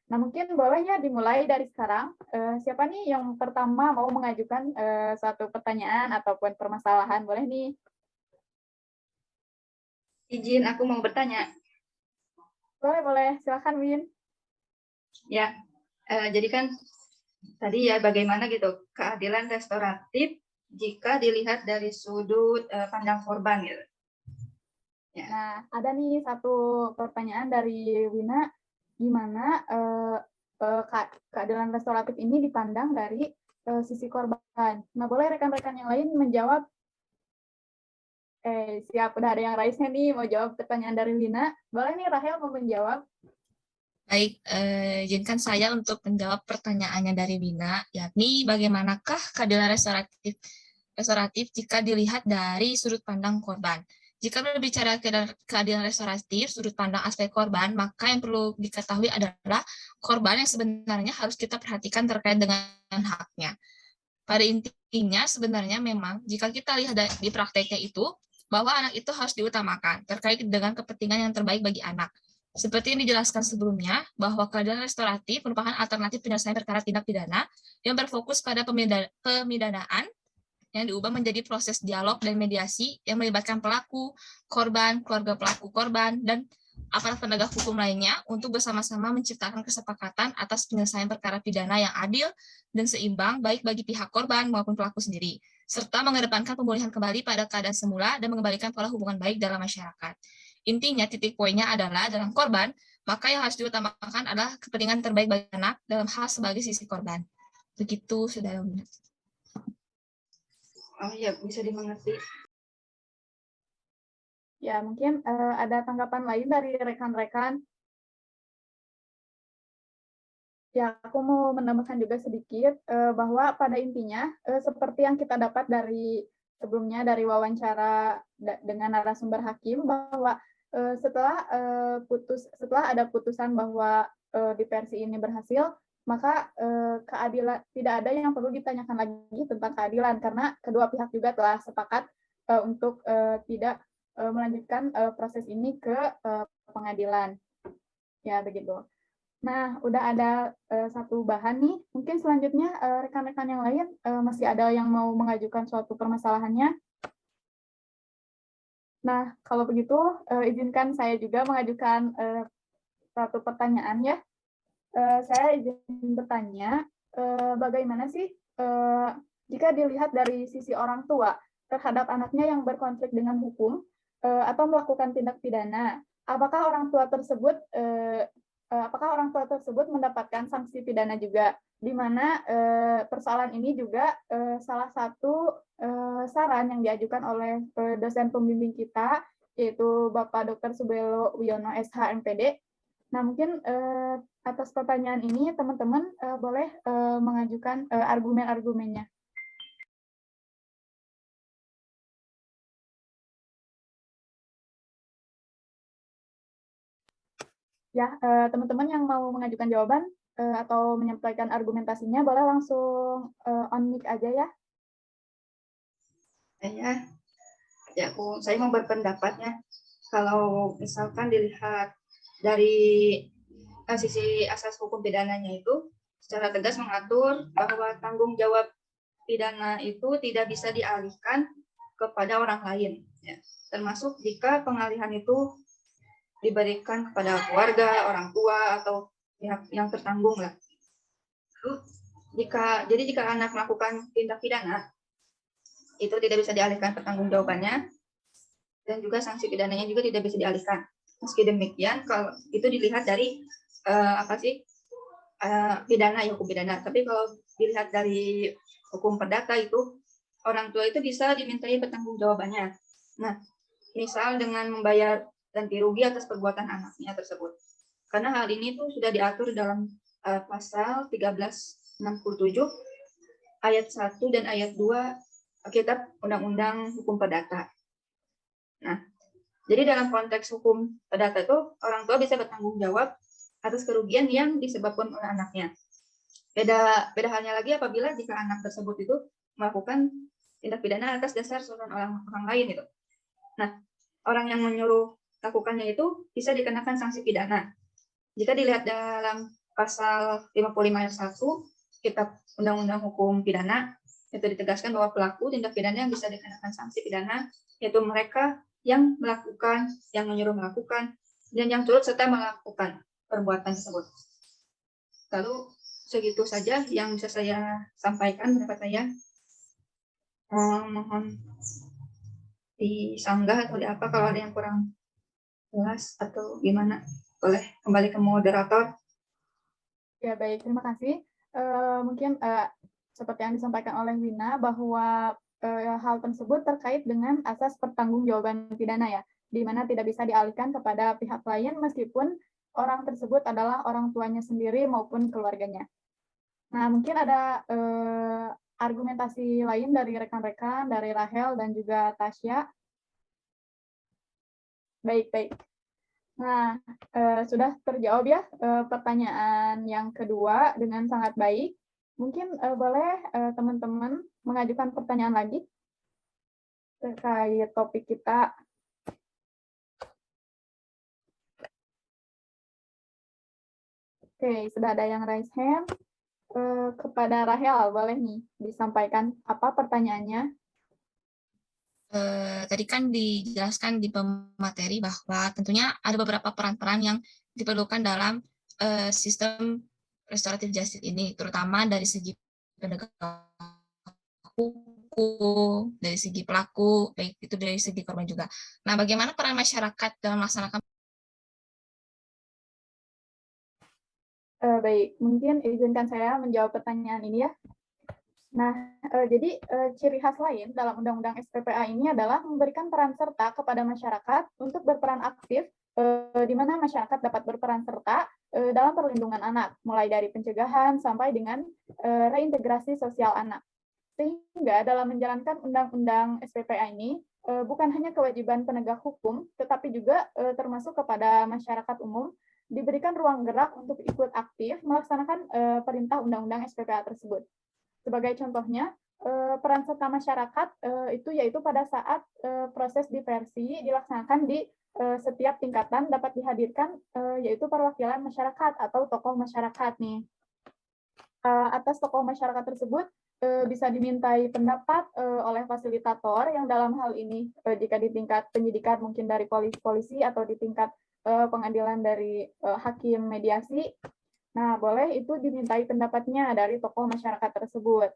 Nah, mungkin bolehnya dimulai dari sekarang. Siapa nih yang pertama mau mengajukan suatu pertanyaan ataupun permasalahan? Boleh nih. Izin, aku mau bertanya. Boleh. Silakan, Win. Ya, jadi kan tadi ya bagaimana gitu keadilan restoratif jika dilihat dari sudut pandang korban gitu. Ya. Nah, ada nih satu pertanyaan dari Wina, gimana keadilan restoratif ini dipandang dari sisi korban. Nah, boleh rekan-rekan yang lain menjawab. Siap, udah ada yang raise-nya nih, mau jawab pertanyaan dari Wina. Boleh nih Rahel mau menjawab. Baik, izinkan saya untuk menjawab pertanyaannya dari Wina, yakni bagaimanakah keadilan restoratif jika dilihat dari sudut pandang korban. Jika berbicara keadilan restoratif, sudut pandang aspek korban, maka yang perlu diketahui adalah korban yang sebenarnya harus kita perhatikan terkait dengan haknya. Pada intinya sebenarnya memang jika kita lihat di prakteknya itu, bahwa anak itu harus diutamakan terkait dengan kepentingan yang terbaik bagi anak. Seperti yang dijelaskan sebelumnya, bahwa keadilan restoratif merupakan alternatif penyelesaian perkara tindak pidana yang berfokus pada pemidanaan yang diubah menjadi proses dialog dan mediasi yang melibatkan pelaku, korban, keluarga pelaku korban, dan aparat penegak hukum lainnya untuk bersama-sama menciptakan kesepakatan atas penyelesaian perkara pidana yang adil dan seimbang baik bagi pihak korban maupun pelaku sendiri, serta mengedepankan pemulihan kembali pada keadaan semula dan mengembalikan pola hubungan baik dalam masyarakat. Intinya titik poinnya adalah dalam korban, maka yang harus diutamakan adalah kepentingan terbaik bagi anak dalam hal sebagai sisi korban. Begitu, Saudara Wina. Oh iya, bisa dimengerti. Ya, mungkin ada tanggapan lain dari rekan-rekan. Ya, aku mau menambahkan juga sedikit bahwa pada intinya seperti yang kita dapat dari sebelumnya dari wawancara dengan narasumber hakim bahwa setelah ada putusan bahwa diversi ini berhasil, maka keadilan tidak ada yang perlu ditanyakan lagi tentang keadilan karena kedua pihak juga telah sepakat untuk tidak melanjutkan proses ini ke pengadilan. Ya, begitu. Nah, udah ada satu bahan nih. Mungkin selanjutnya rekan-rekan yang lain masih ada yang mau mengajukan suatu permasalahannya. Nah, kalau begitu izinkan saya juga mengajukan satu pertanyaan ya. Saya izin bertanya, bagaimana sih jika dilihat dari sisi orang tua terhadap anaknya yang berkonflik dengan hukum atau melakukan tindak pidana, apakah orang tua tersebut mendapatkan sanksi pidana juga, di mana persoalan ini juga salah satu saran yang diajukan oleh dosen pembimbing kita, yaitu Bapak Dr. Subelo Wiono SH MPD. Nah, mungkin atas pertanyaan ini teman-teman boleh mengajukan argumen-argumennya. Ya, teman-teman yang mau mengajukan jawaban atau menyampaikan argumentasinya boleh langsung on mic aja ya. Saya mau berpendapatnya, kalau misalkan dilihat dari sisi asas hukum pidananya itu secara tegas mengatur bahwa tanggung jawab pidana itu tidak bisa dialihkan kepada orang lain, ya. Termasuk jika pengalihan itu diberikan kepada keluarga, orang tua, atau pihak yang tertanggung lah. Lalu, jika anak melakukan tindak pidana, itu tidak bisa dialihkan pertanggungjawabannya, dan juga sanksi pidananya juga tidak bisa dialihkan. Meski demikian, kalau itu dilihat dari pidana, ya hukum pidana. Tapi kalau dilihat dari hukum perdata itu, orang tua itu bisa dimintai pertanggungjawabannya. Nah, misal dengan membayar ganti rugi atas perbuatan anaknya tersebut. Karena hal ini tuh sudah diatur dalam pasal 1367 ayat 1 dan ayat 2 Kitab Undang-Undang Hukum Perdata. Nah, jadi dalam konteks hukum perdata itu orang tua bisa bertanggung jawab atas kerugian yang disebabkan oleh anaknya. Beda halnya lagi apabila jika anak tersebut itu melakukan tindak pidana atas dasar suruhan orang lain itu. Nah, orang yang menyuruh lakukannya itu bisa dikenakan sanksi pidana. Jika dilihat dalam pasal 55 ayat 1 Kitab Undang-Undang Hukum Pidana, itu ditegaskan bahwa pelaku tindak pidana yang bisa dikenakan sanksi pidana yaitu mereka yang melakukan, yang menyuruh melakukan, dan yang turut serta melakukan perbuatan tersebut. Lalu segitu saja yang bisa saya sampaikan pendapat saya. Mohon disanggah atau apa kalau ada yang kurang jelas atau gimana, boleh kembali ke moderator. Ya, baik, terima kasih. Mungkin seperti yang disampaikan oleh Wina bahwa hal tersebut terkait dengan asas pertanggungjawaban pidana ya, di mana tidak bisa dialihkan kepada pihak lain meskipun orang tersebut adalah orang tuanya sendiri maupun keluarganya. Nah, mungkin ada argumentasi lain dari rekan-rekan, dari Rahel dan juga Tasya. Baik. Nah, sudah terjawab ya pertanyaan yang kedua dengan sangat baik. Mungkin boleh teman-teman mengajukan pertanyaan lagi terkait topik kita. Oke, sudah ada yang raise hand. Kepada Rahel, boleh nih disampaikan apa pertanyaannya? Tadi kan dijelaskan di pemateri bahwa tentunya ada beberapa peran-peran yang diperlukan dalam sistem restoratif justice ini, terutama dari segi penegak hukum, dari segi pelaku, baik itu dari segi korban juga. Nah, bagaimana peran masyarakat dalam melaksanakan? Baik, mungkin izinkan saya menjawab pertanyaan ini ya. Nah, jadi ciri khas lain dalam Undang-Undang SPPA ini adalah memberikan peran serta kepada masyarakat untuk berperan aktif, di mana masyarakat dapat berperan serta dalam perlindungan anak, mulai dari pencegahan sampai dengan reintegrasi sosial anak. Sehingga dalam menjalankan Undang-Undang SPPA ini, bukan hanya kewajiban penegak hukum, tetapi juga termasuk kepada masyarakat umum, diberikan ruang gerak untuk ikut aktif melaksanakan perintah Undang-Undang SPPA tersebut. Sebagai contohnya, peran serta masyarakat itu yaitu pada saat proses diversi dilaksanakan di setiap tingkatan dapat dihadirkan yaitu perwakilan masyarakat atau tokoh masyarakat nih. Atas tokoh masyarakat tersebut bisa dimintai pendapat oleh fasilitator yang dalam hal ini jika di tingkat penyidikan mungkin dari polisi atau di tingkat pengadilan dari hakim mediasi. Nah, boleh itu dimintai pendapatnya dari tokoh masyarakat tersebut.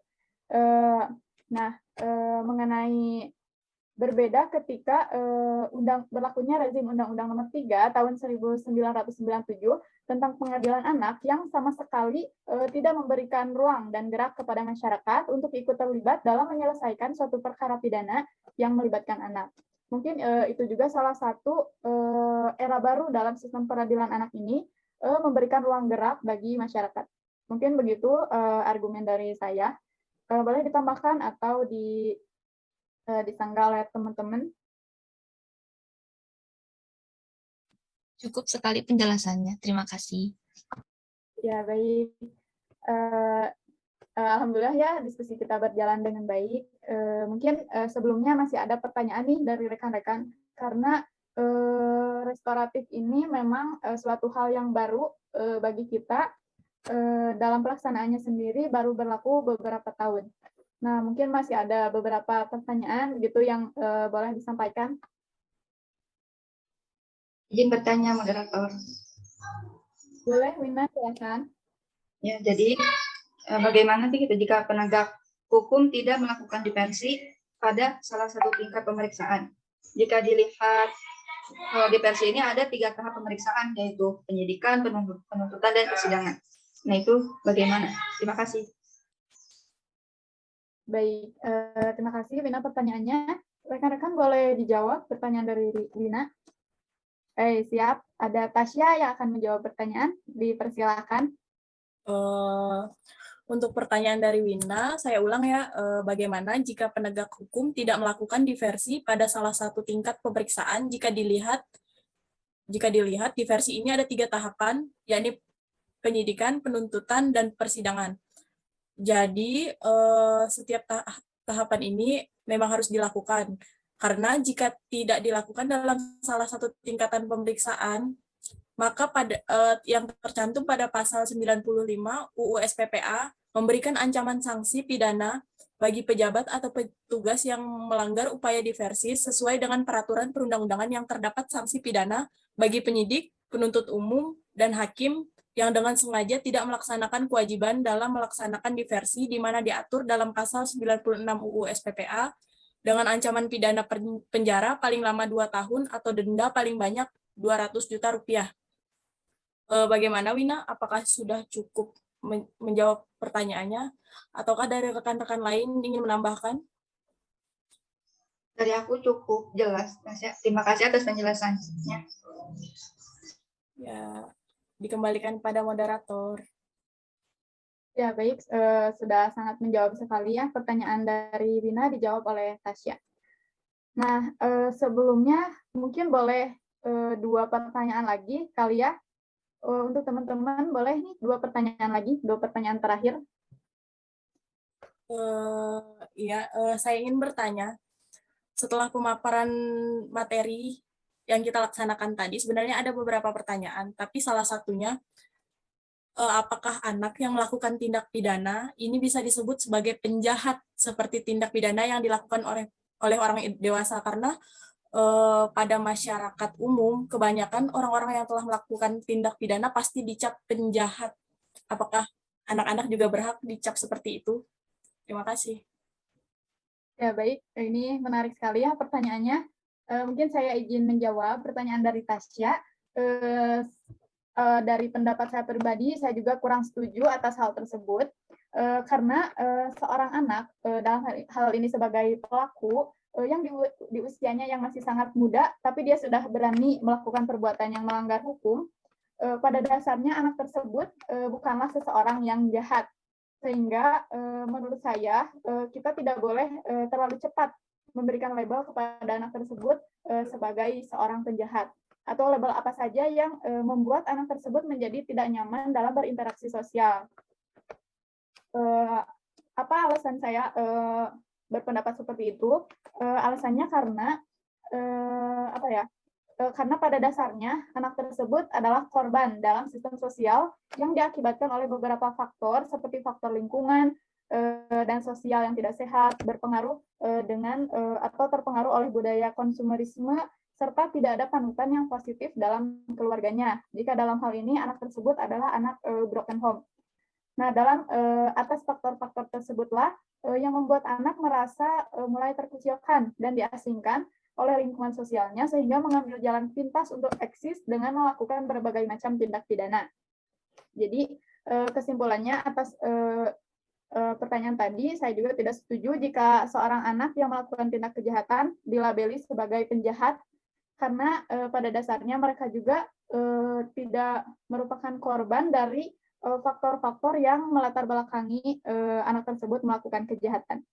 Mengenai berbeda ketika berlakunya rezim Undang-Undang Nomor 3 Tahun 1997 tentang pengadilan anak yang sama sekali tidak memberikan ruang dan gerak kepada masyarakat untuk ikut terlibat dalam menyelesaikan suatu perkara pidana yang melibatkan anak. Mungkin itu juga salah satu era baru dalam sistem peradilan anak ini, memberikan ruang gerak bagi masyarakat. Mungkin begitu argumen dari saya. Boleh ditambahkan atau disanggah oleh teman-teman? Cukup sekali penjelasannya, terima kasih. Ya, baik. Alhamdulillah ya, diskusi kita berjalan dengan baik. Mungkin sebelumnya masih ada pertanyaan nih dari rekan-rekan, karena restoratif ini memang suatu hal yang baru bagi kita, dalam pelaksanaannya sendiri baru berlaku beberapa tahun. Nah, mungkin masih ada beberapa pertanyaan gitu yang boleh disampaikan. Izin bertanya, moderator. Boleh, Wina, silakan. Ya, jadi bagaimana sih kita jika penegak hukum tidak melakukan diversi pada salah satu tingkat pemeriksaan? Jika dilihat diversi ini ada 3 tahap pemeriksaan, yaitu penyidikan, penuntutan, dan persidangan. Nah, itu bagaimana? Terima kasih. Baik, terima kasih Wina pertanyaannya. Rekan-rekan boleh dijawab pertanyaan dari Wina. Siap. Ada Tasya yang akan menjawab pertanyaan. Dipersilakan. Untuk pertanyaan dari Wina, saya ulang ya, bagaimana jika penegak hukum tidak melakukan diversi pada salah satu tingkat pemeriksaan jika dilihat diversi ini ada 3 tahapan, yakni penyidikan, penuntutan, dan persidangan. Jadi, setiap tahapan ini memang harus dilakukan. Karena jika tidak dilakukan dalam salah satu tingkatan pemeriksaan, maka yang tercantum pada pasal 95 UU SPPA memberikan ancaman sanksi pidana bagi pejabat atau petugas yang melanggar upaya diversi sesuai dengan peraturan perundang-undangan yang terdapat sanksi pidana bagi penyidik, penuntut umum, dan hakim yang dengan sengaja tidak melaksanakan kewajiban dalam melaksanakan diversi di mana diatur dalam pasal 96 UU SPPA dengan ancaman pidana penjara paling lama 2 tahun atau denda paling banyak 200 juta rupiah. Bagaimana Wina? Apakah sudah cukup menjawab pertanyaannya? Ataukah dari rekan-rekan lain ingin menambahkan? Dari aku cukup jelas. Terima kasih atas penjelasannya. Ya, dikembalikan pada moderator. Ya, baik. Sudah sangat menjawab sekali ya. Pertanyaan dari Wina dijawab oleh Tasya. Nah, sebelumnya mungkin boleh 2 pertanyaan lagi kali ya. Untuk teman-teman, boleh nih 2 pertanyaan lagi, 2 pertanyaan terakhir. Saya ingin bertanya, setelah pemaparan materi yang kita laksanakan tadi, sebenarnya ada beberapa pertanyaan, tapi salah satunya, apakah anak yang melakukan tindak pidana ini bisa disebut sebagai penjahat seperti tindak pidana yang dilakukan oleh orang dewasa, karena pada masyarakat umum kebanyakan orang-orang yang telah melakukan tindak pidana pasti dicap penjahat. Apakah anak-anak juga berhak dicap seperti itu? Terima kasih. Ya, baik. Ini menarik sekali ya pertanyaannya. Mungkin saya izin menjawab pertanyaan dari Tasya. Dari pendapat saya pribadi, saya juga kurang setuju atas hal tersebut. Karena seorang anak, dalam hal ini sebagai pelaku, yang di usianya yang masih sangat muda, tapi dia sudah berani melakukan perbuatan yang melanggar hukum, pada dasarnya anak tersebut bukanlah seseorang yang jahat. Sehingga menurut saya kita tidak boleh terlalu cepat memberikan label kepada anak tersebut sebagai seorang penjahat, atau label apa saja yang membuat anak tersebut menjadi tidak nyaman dalam berinteraksi sosial. Apa alasan saya berpendapat seperti itu? Alasannya karena karena pada dasarnya anak tersebut adalah korban dalam sistem sosial yang diakibatkan oleh beberapa faktor seperti faktor lingkungan dan sosial yang tidak sehat, berpengaruh dengan atau terpengaruh oleh budaya konsumerisme, serta tidak ada panutan yang positif dalam keluarganya. Jika dalam hal ini anak tersebut adalah anak broken home. Nah, dalam atas faktor-faktor tersebutlah yang membuat anak merasa mulai terkucilkan dan diasingkan oleh lingkungan sosialnya, sehingga mengambil jalan pintas untuk eksis dengan melakukan berbagai macam tindak pidana. Jadi, kesimpulannya atas pertanyaan tadi, saya juga tidak setuju jika seorang anak yang melakukan tindak kejahatan dilabeli sebagai penjahat, karena pada dasarnya mereka juga tidak merupakan korban dari faktor-faktor yang melatar belakangi anak tersebut melakukan kejahatan.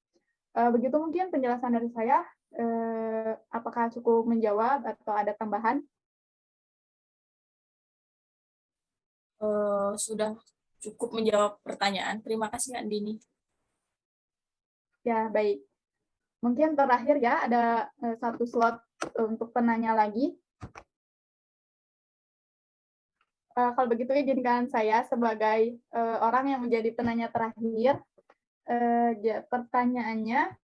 Begitu mungkin penjelasan dari saya. Apakah cukup menjawab atau ada tambahan? Sudah cukup menjawab pertanyaan. Terima kasih, Andini. Ya, baik. Mungkin terakhir ya, ada satu slot untuk penanya lagi. Kalau begitu izinkan saya sebagai orang yang menjadi penanya terakhir. Pertanyaannya,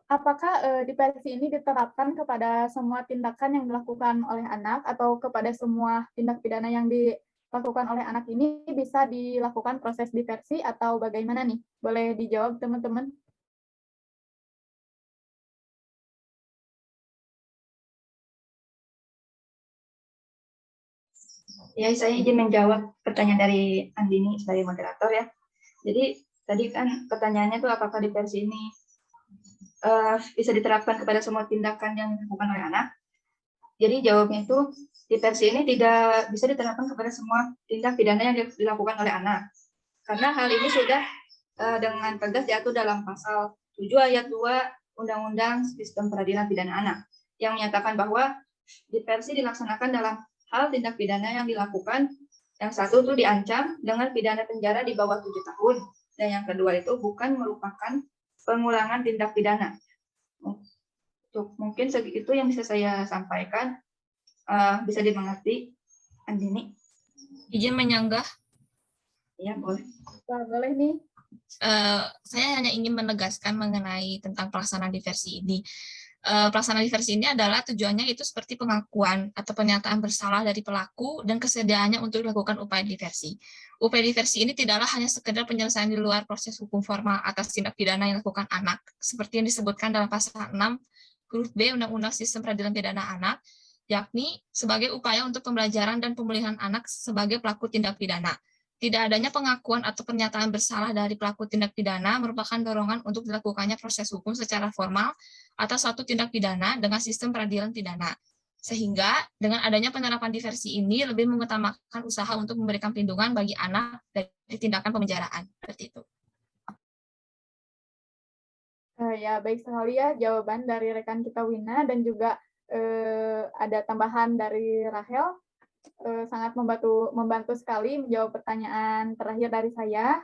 apakah di versi ini diterapkan kepada semua tindakan yang dilakukan oleh anak, atau kepada semua tindak pidana yang dilakukan oleh anak ini bisa dilakukan proses diversi, atau bagaimana nih? Boleh dijawab, teman-teman? Ya, saya izin menjawab pertanyaan dari Andini sebagai moderator ya. Jadi tadi kan pertanyaannya tuh apakah di versi ini bisa diterapkan kepada semua tindakan yang dilakukan oleh anak. Jadi jawabnya itu di versi ini tidak bisa diterapkan kepada semua tindak pidana yang dilakukan oleh anak. Karena hal ini sudah dengan tegas diatur dalam pasal 7 ayat 2 Undang-Undang Sistem Peradilan Pidana Anak yang menyatakan bahwa diversi dilaksanakan dalam hal tindak pidana yang dilakukan. Yang satu itu diancam dengan pidana penjara di bawah 7 tahun. Dan yang kedua itu bukan merupakan pengulangan tindak pidana. Mungkin segitu yang bisa saya sampaikan. Bisa dimengerti, Andini? Izin menyanggah. Ya, boleh. Boleh nih. Saya hanya ingin menegaskan mengenai tentang pelaksanaan diversi ini. Pelaksanaan diversi ini adalah tujuannya itu seperti pengakuan atau pernyataan bersalah dari pelaku dan kesediaannya untuk dilakukan upaya diversi. Upaya diversi ini tidaklah hanya sekedar penyelesaian di luar proses hukum formal atas tindak pidana yang dilakukan anak, seperti yang disebutkan dalam pasal 6 huruf B Undang-Undang Sistem Peradilan Pidana Anak, yakni sebagai upaya untuk pembelajaran dan pemulihan anak sebagai pelaku tindak pidana. Tidak adanya pengakuan atau pernyataan bersalah dari pelaku tindak pidana merupakan dorongan untuk dilakukannya proses hukum secara formal atas suatu tindak pidana dengan sistem peradilan pidana. Sehingga dengan adanya penerapan diversi ini lebih mengutamakan usaha untuk memberikan perlindungan bagi anak dari tindakan pemenjaraan. Seperti itu. Ya, baik sekali ya jawaban dari rekan kita Wina, dan juga ada tambahan dari Rahel. Sangat membantu sekali menjawab pertanyaan terakhir dari saya.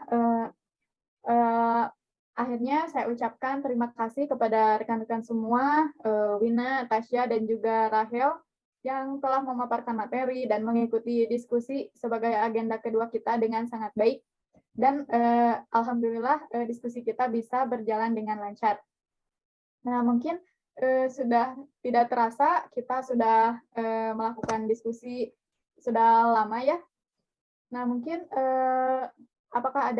Akhirnya saya ucapkan terima kasih kepada rekan-rekan semua, Wina, Tasya, dan juga Rahel, yang telah memaparkan materi dan mengikuti diskusi sebagai agenda kedua kita dengan sangat baik. Dan alhamdulillah diskusi kita bisa berjalan dengan lancar. Nah, mungkin sudah tidak terasa kita sudah melakukan diskusi sudah lama ya. Nah, mungkin apakah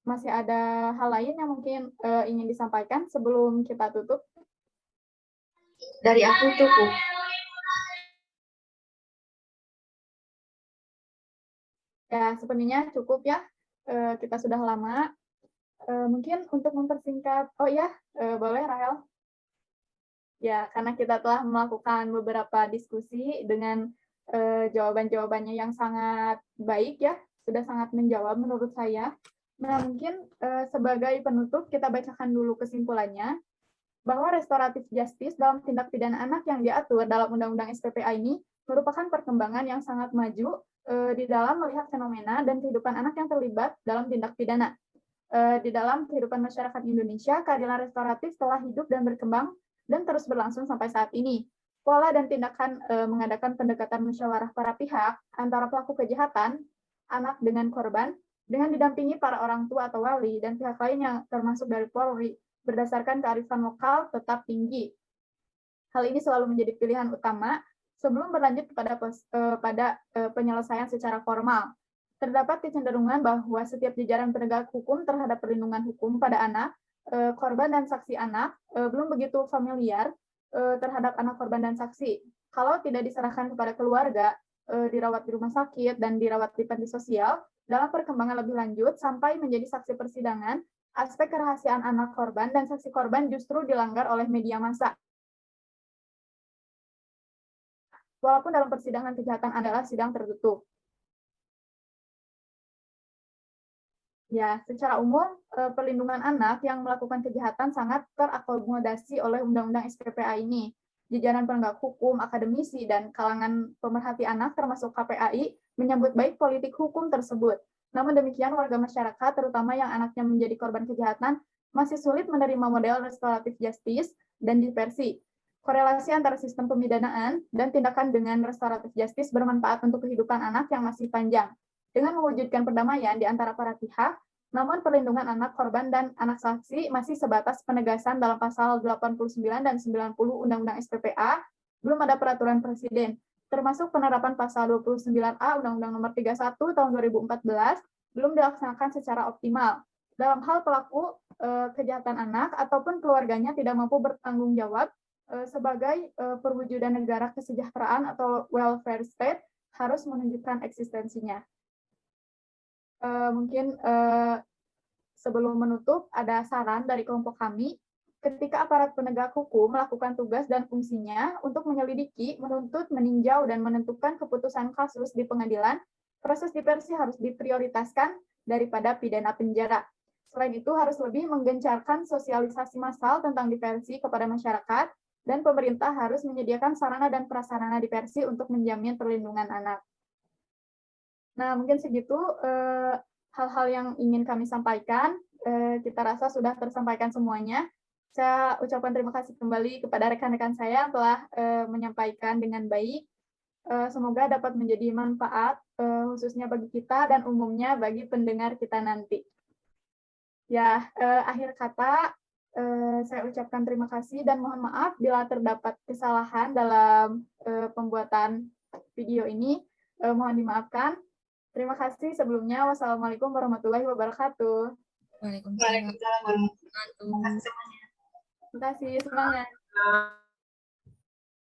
masih ada hal lain yang mungkin ingin disampaikan sebelum kita tutup? Dari aku cukup. Ya, sepertinya cukup ya. Kita sudah lama. Mungkin untuk mempersingkat, oh ya, boleh Rahel? Ya, karena kita telah melakukan beberapa diskusi dengan jawaban-jawabannya yang sangat baik ya, sudah sangat menjawab menurut saya. Nah, mungkin sebagai penutup kita bacakan dulu kesimpulannya, bahwa restoratif justice dalam tindak pidana anak yang diatur dalam Undang-Undang SPPA ini merupakan perkembangan yang sangat maju di dalam melihat fenomena dan kehidupan anak yang terlibat dalam tindak pidana. Di dalam kehidupan masyarakat Indonesia, keadilan restoratif telah hidup dan berkembang dan terus berlangsung sampai saat ini. Pola dan tindakan mengadakan pendekatan musyawarah para pihak antara pelaku kejahatan, anak dengan korban, dengan didampingi para orang tua atau wali dan pihak lain yang termasuk dari Polri, berdasarkan kearifan lokal tetap tinggi. Hal ini selalu menjadi pilihan utama sebelum berlanjut pada penyelesaian secara formal. Terdapat kecenderungan bahwa setiap jajaran penegak hukum terhadap perlindungan hukum pada anak, korban dan saksi anak belum begitu familiar terhadap anak korban dan saksi. Kalau tidak diserahkan kepada keluarga, dirawat di rumah sakit dan dirawat di panti sosial, dalam perkembangan lebih lanjut sampai menjadi saksi persidangan, aspek kerahasiaan anak korban dan saksi korban justru dilanggar oleh media massa. Walaupun dalam persidangan kejahatan adalah sidang tertutup. Ya, secara umum, perlindungan anak yang melakukan kejahatan sangat terakomodasi oleh Undang-Undang SPPA ini. Jajaran penegak hukum, akademisi, dan kalangan pemerhati anak termasuk KPAI menyambut baik politik hukum tersebut. Namun demikian, warga masyarakat, terutama yang anaknya menjadi korban kejahatan, masih sulit menerima model restoratif justice dan diversi. Korelasi antara sistem pemidanaan dan tindakan dengan restoratif justice bermanfaat untuk kehidupan anak yang masih panjang. Dengan mewujudkan perdamaian di antara para pihak, namun perlindungan anak korban dan anak saksi masih sebatas penegasan dalam pasal 89 dan 90 Undang-Undang SPPA, belum ada peraturan presiden, termasuk penerapan pasal 29A Undang-Undang Nomor 31 Tahun 2014, belum dilaksanakan secara optimal. Dalam hal pelaku kejahatan anak ataupun keluarganya tidak mampu bertanggung jawab sebagai perwujudan negara kesejahteraan atau welfare state harus menunjukkan eksistensinya. Mungkin sebelum menutup, ada saran dari kelompok kami, ketika aparat penegak hukum melakukan tugas dan fungsinya untuk menyelidiki, menuntut, meninjau, dan menentukan keputusan kasus di pengadilan, proses diversi harus diprioritaskan daripada pidana penjara. Selain itu, harus lebih menggencarkan sosialisasi massal tentang diversi kepada masyarakat, dan pemerintah harus menyediakan sarana dan prasarana diversi untuk menjamin perlindungan anak. Nah, mungkin segitu hal-hal yang ingin kami sampaikan. Kita rasa sudah tersampaikan semuanya. Saya ucapkan terima kasih kembali kepada rekan-rekan saya yang telah menyampaikan dengan baik. Semoga dapat menjadi manfaat, khususnya bagi kita dan umumnya bagi pendengar kita nanti. Ya, akhir kata, saya ucapkan terima kasih dan mohon maaf bila terdapat kesalahan dalam pembuatan video ini. Mohon dimaafkan. Terima kasih sebelumnya. Wassalamualaikum warahmatullahi wabarakatuh. Waalaikumsalam warahmatullahi wabarakatuh. Terima kasih semuanya. Terima kasih, semangat.